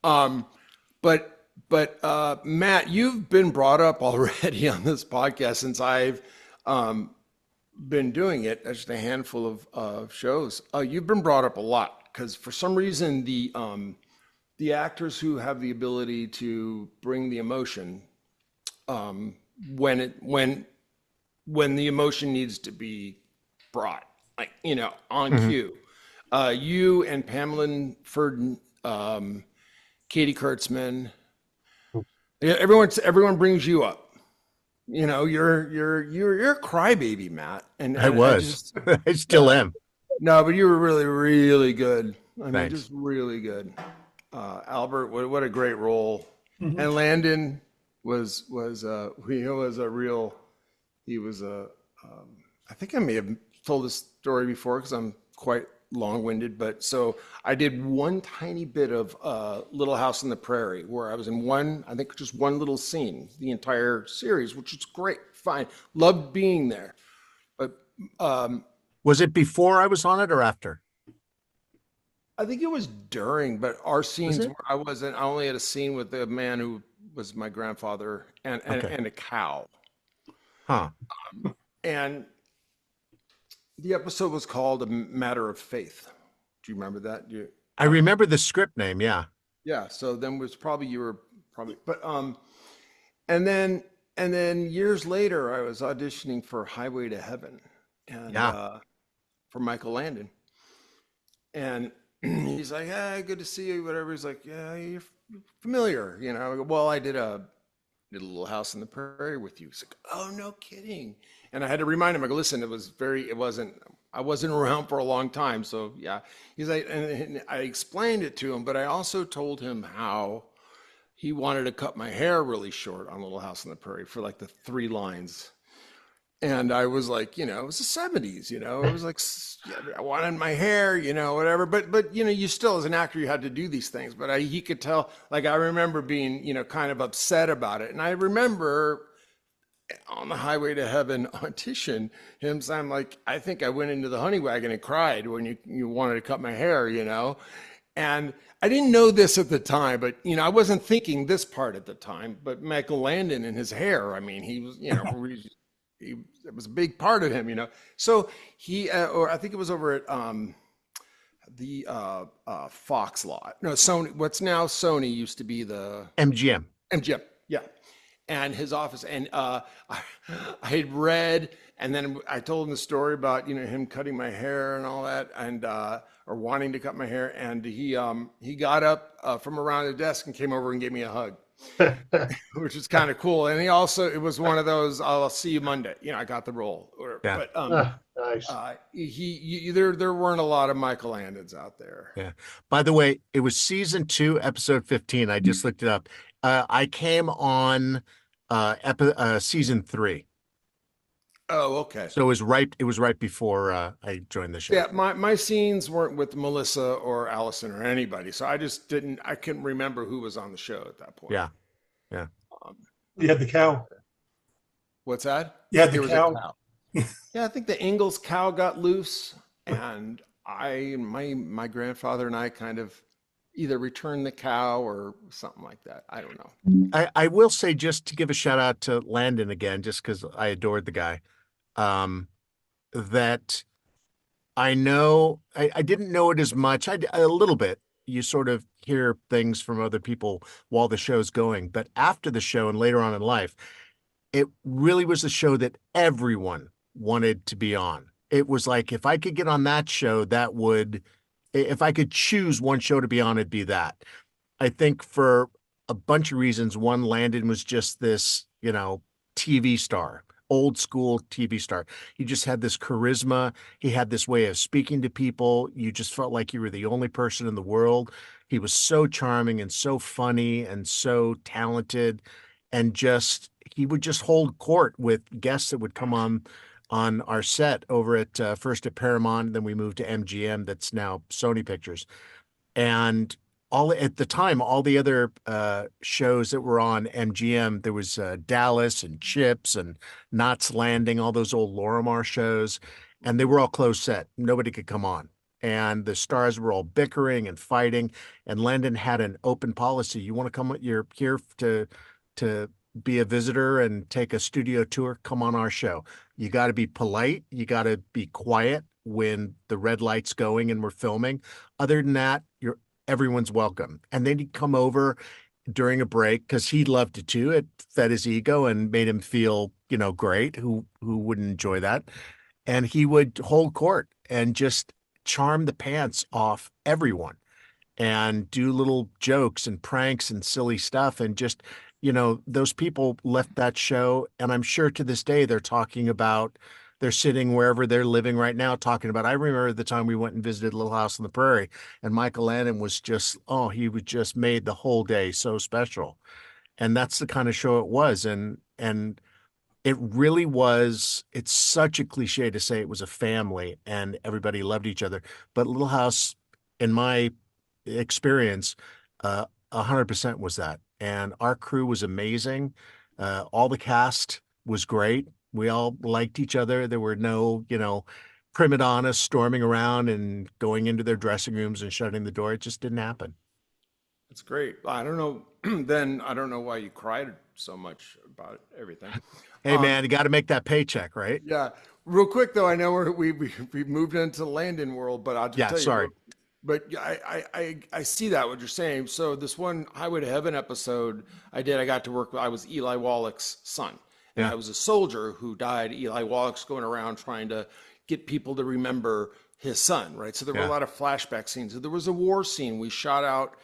S3: But Matt, you've been brought up already on this podcast since I've been doing it. Just a handful of shows. You've been brought up a lot because for some reason the actors who have the ability to bring the emotion when the emotion needs to be brought, like on cue. You and Pamela Ferdin, Katie Kurtzman, everyone brings you up. You're a crybaby, Matt. And
S4: I was. I still am.
S3: No, but you were really, really good. I mean,
S4: Thanks.
S3: just really good. Albert, what a great role. And Landon was I think I may have told this story before because I'm quite long-winded, but so I did one tiny bit of Little House on the Prairie where I was in just one little scene, the entire series, which is great, fine. Loved being there. But
S4: was it before I was on it or after?
S3: I think it was during, but our scenes where I only had a scene with the man who was my grandfather and a cow.
S4: Huh.
S3: And the episode was called A Matter of Faith. Do you remember that?
S4: I remember the script name. Yeah.
S3: Yeah. So then but and then years later, I was auditioning for Highway to Heaven and for Michael Landon. And he's like, "Hey, good to see you." Whatever. He's like, "Yeah, you're familiar." I go, "Well, I did a Little House on the Prairie with you." He's like, "Oh, no kidding." And I had to remind him. I go, "Listen, I wasn't around for a long time, so yeah." He's like, and I explained it to him, but I also told him how he wanted to cut my hair really short on Little House on the Prairie for like the 3 lines. And I was like, it was the 70s, it was like, I wanted my hair, whatever. But you still, as an actor, you had to do these things. But he could tell, like, I remember being, kind of upset about it. And I remember on the Highway to Heaven audition, him saying, like, I think I went into the honey wagon and cried when you wanted to cut my hair, And I didn't know this at the time, but, I wasn't thinking this part at the time. But Michael Landon and his hair, I mean, he was, it was a big part of him, So he, or I think it was over at the Fox lot. No, Sony. What's now Sony used to be the
S4: MGM.
S3: MGM, yeah. And his office, and I had read, and then I told him the story about him cutting my hair and all that, and or wanting to cut my hair, and he got up from around the desk and came over and gave me a hug. Which is kind of cool. And it was one of those, "I'll see you Monday." I got the role.
S4: Yeah.
S3: But
S6: Nice.
S3: There weren't a lot of Michael Landons out there.
S4: Yeah. By the way, it was season 2, episode 15. I just looked it up. I came on season 3.
S3: Oh, okay.
S4: So it was right before I joined the show.
S3: Yeah, my scenes weren't with Melissa or Allison or anybody, so I couldn't remember who was on the show at that point.
S4: Yeah.
S2: You had the cow.
S3: What's that?
S2: Yeah, the
S3: There was a
S2: cow.
S3: Yeah, I think the Ingalls cow got loose, and my grandfather and I kind of either returned the cow or something like that. I don't know.
S4: I will say, just to give a shout out to Landon again, just because I adored the guy, that I know I didn't know it as much. A little bit. You sort of hear things from other people while the show's going, but after the show and later on in life, it really was a show that everyone wanted to be on. It was like, if I could get on that show, if I could choose one show to be on, it'd be that. I think for a bunch of reasons. One, Landon was just this, TV star. old school TV star. He just had this charisma. He had this way of speaking to people. You just felt like you were the only person in the world. He was so charming and so funny and so talented, and just he would just hold court with guests that would come on our set over at first at Paramount, then we moved to MGM, that's now Sony Pictures. And all at the time, all the other shows that were on MGM, there was Dallas and Chips and Knots Landing, all those old Lorimar shows, and they were all closed set. Nobody could come on. And the stars were all bickering and fighting. And Landon had an open policy. You want to come? You're here to be a visitor and take a studio tour. Come on our show. You got to be polite. You got to be quiet when the red light's going and we're filming. Other than that, everyone's welcome. And then he'd come over during a break because he loved it too. It fed his ego and made him feel, great. Who wouldn't enjoy that? And he would hold court and just charm the pants off everyone and do little jokes and pranks and silly stuff. And just, those people left that show. And I'm sure to this day, they're sitting wherever they're living right now talking about, I remember the time we went and visited Little House on the Prairie, and Michael Landon was just, he was just made the whole day so special. And that's the kind of show it was. And it really was, it's such a cliche to say it was a family and everybody loved each other. But Little House, in my experience, 100% was that. And our crew was amazing. All the cast was great. We all liked each other. There were no, prima donnas storming around and going into their dressing rooms and shutting the door. It just didn't happen.
S5: That's great. I don't know. Then I don't know why you cried so much about everything.
S4: Hey, man, you got to make that paycheck, right?
S5: Yeah. Real quick, though, I know we moved into the Landon world, but I'll just tell you.
S4: Sorry.
S5: But I see that, what you're saying. So this one Highway to Heaven episode I got to work with, I was Eli Wallach's son. And I was a soldier who died. Eli Wallach's going around trying to get people to remember his son, right? So there were a lot of flashback scenes. There was a war scene we shot out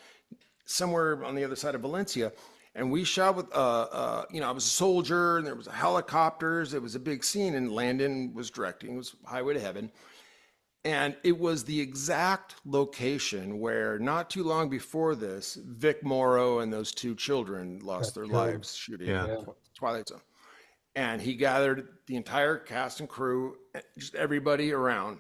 S5: somewhere on the other side of Valencia. And we shot with, I was a soldier and there was helicopters. It was a big scene and Landon was directing. It was Highway to Heaven. And it was the exact location where not too long before this, Vic Morrow and those two children lost their lives shooting Twilight Zone. And he gathered the entire cast and crew, just everybody around.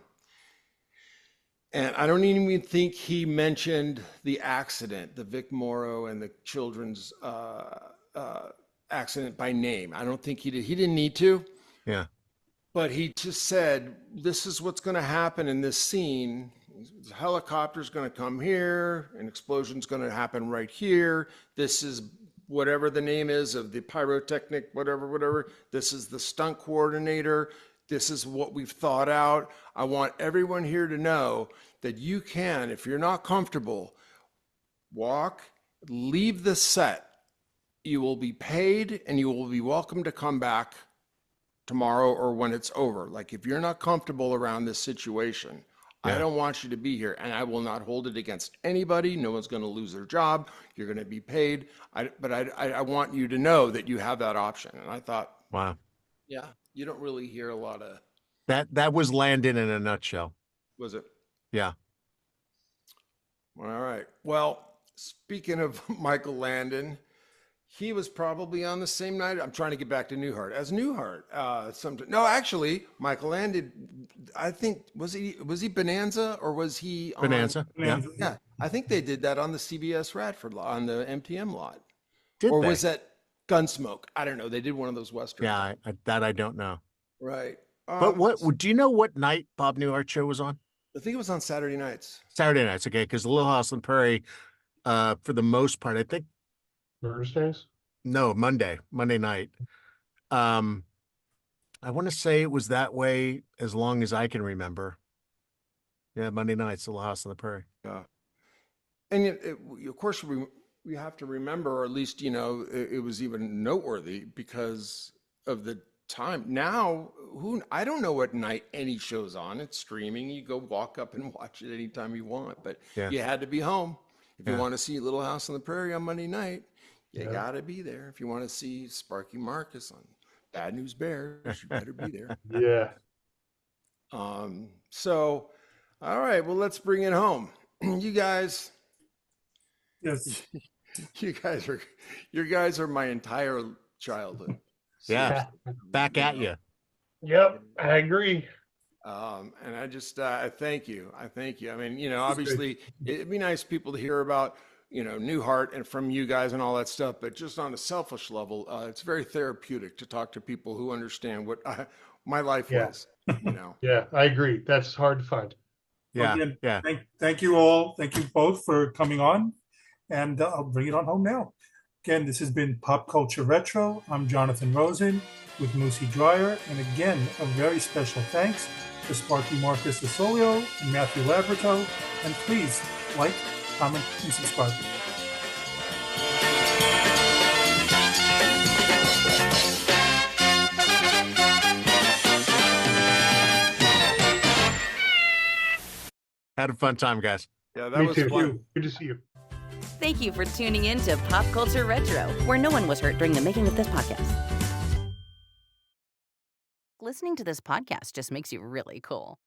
S5: And I don't even think he mentioned the accident, the Vic Morrow and the children's accident by name. I don't think he did. He didn't need to.
S4: Yeah.
S5: But he just said, this is what's going to happen in this scene. The helicopter's going to come here. An explosion's going to happen right here. This is whatever the name is of the pyrotechnic, whatever. This is the stunt coordinator. This is what we've thought out. I want everyone here to know that you can, if you're not comfortable, leave the set. You will be paid and you will be welcome to come back tomorrow or when it's over. Like, if you're not comfortable around this situation, I don't want you to be here, and I will not hold it against anybody. No one's going to lose their job. You're going to be paid. But I want you to know that you have that option. And I thought,
S4: wow.
S5: Yeah, you don't really hear a lot of
S4: that was Landon in a nutshell.
S5: Was it?
S4: Yeah.
S5: All right. Well, speaking of Michael Landon, he was probably on the same night. I'm trying to get back to Newhart as Newhart. No, actually, Michael Landon. I think was he Bonanza or was he on,
S4: Bonanza?
S5: Yeah. I think they did that on the CBS Radford lot, on the MTM lot.
S4: Or
S5: was that Gunsmoke? I don't know. They did one of those westerns.
S4: Yeah, that I don't know.
S5: Right.
S4: But do you know what night Bob Newhart Show was on?
S5: I think it was on Saturday nights.
S4: Saturday nights, okay, because the Little House on the Prairie, for the most part, I think.
S6: Thursdays?
S4: No, Monday night. I want to say it was that way as long as I can remember. Yeah, Monday nights, Little House on the Prairie.
S5: Yeah. And of course, we have to remember, or at least, it was even noteworthy because of the time. Now, I don't know what night any show's on. It's streaming. You go walk up and watch it anytime you want. But you had to be home. If you want to see Little House on the Prairie on Monday night, you got to be there. If you want to see Sparky Marcus on Bad News Bears, you better be there.
S6: Yeah.
S5: So, all right, well, let's bring it home. You guys,
S2: Yes.
S5: you guys are my entire childhood.
S4: Yeah. Back at you.
S6: Yep, I agree.
S5: And I just, I thank you. I thank you. I mean, obviously it'd be nice people to hear about, Newhart and from you guys and all that stuff, but just on a selfish level, it's very therapeutic to talk to people who understand what my life was,
S6: Yeah, I agree. That's hard to find.
S4: Yeah.
S2: Again,
S4: Yeah.
S2: Thank you all. Thank you both for coming on. And I'll bring it on home now. Again, this has been Pop Culture Retro. I'm Jonathan Rosen with Moosie Drier. And again, a very special thanks to Sparky Marcus, Issoglio, and Matthew Labyorteaux. And please like, comment, and subscribe.
S4: Had a fun time, guys.
S5: Yeah, that
S6: Me
S5: was
S6: too.
S5: fun.
S6: Good to see you.
S1: Thank you for tuning in to Pop Culture Retro, where no one was hurt during the making of this podcast. Listening to this podcast just makes you really cool.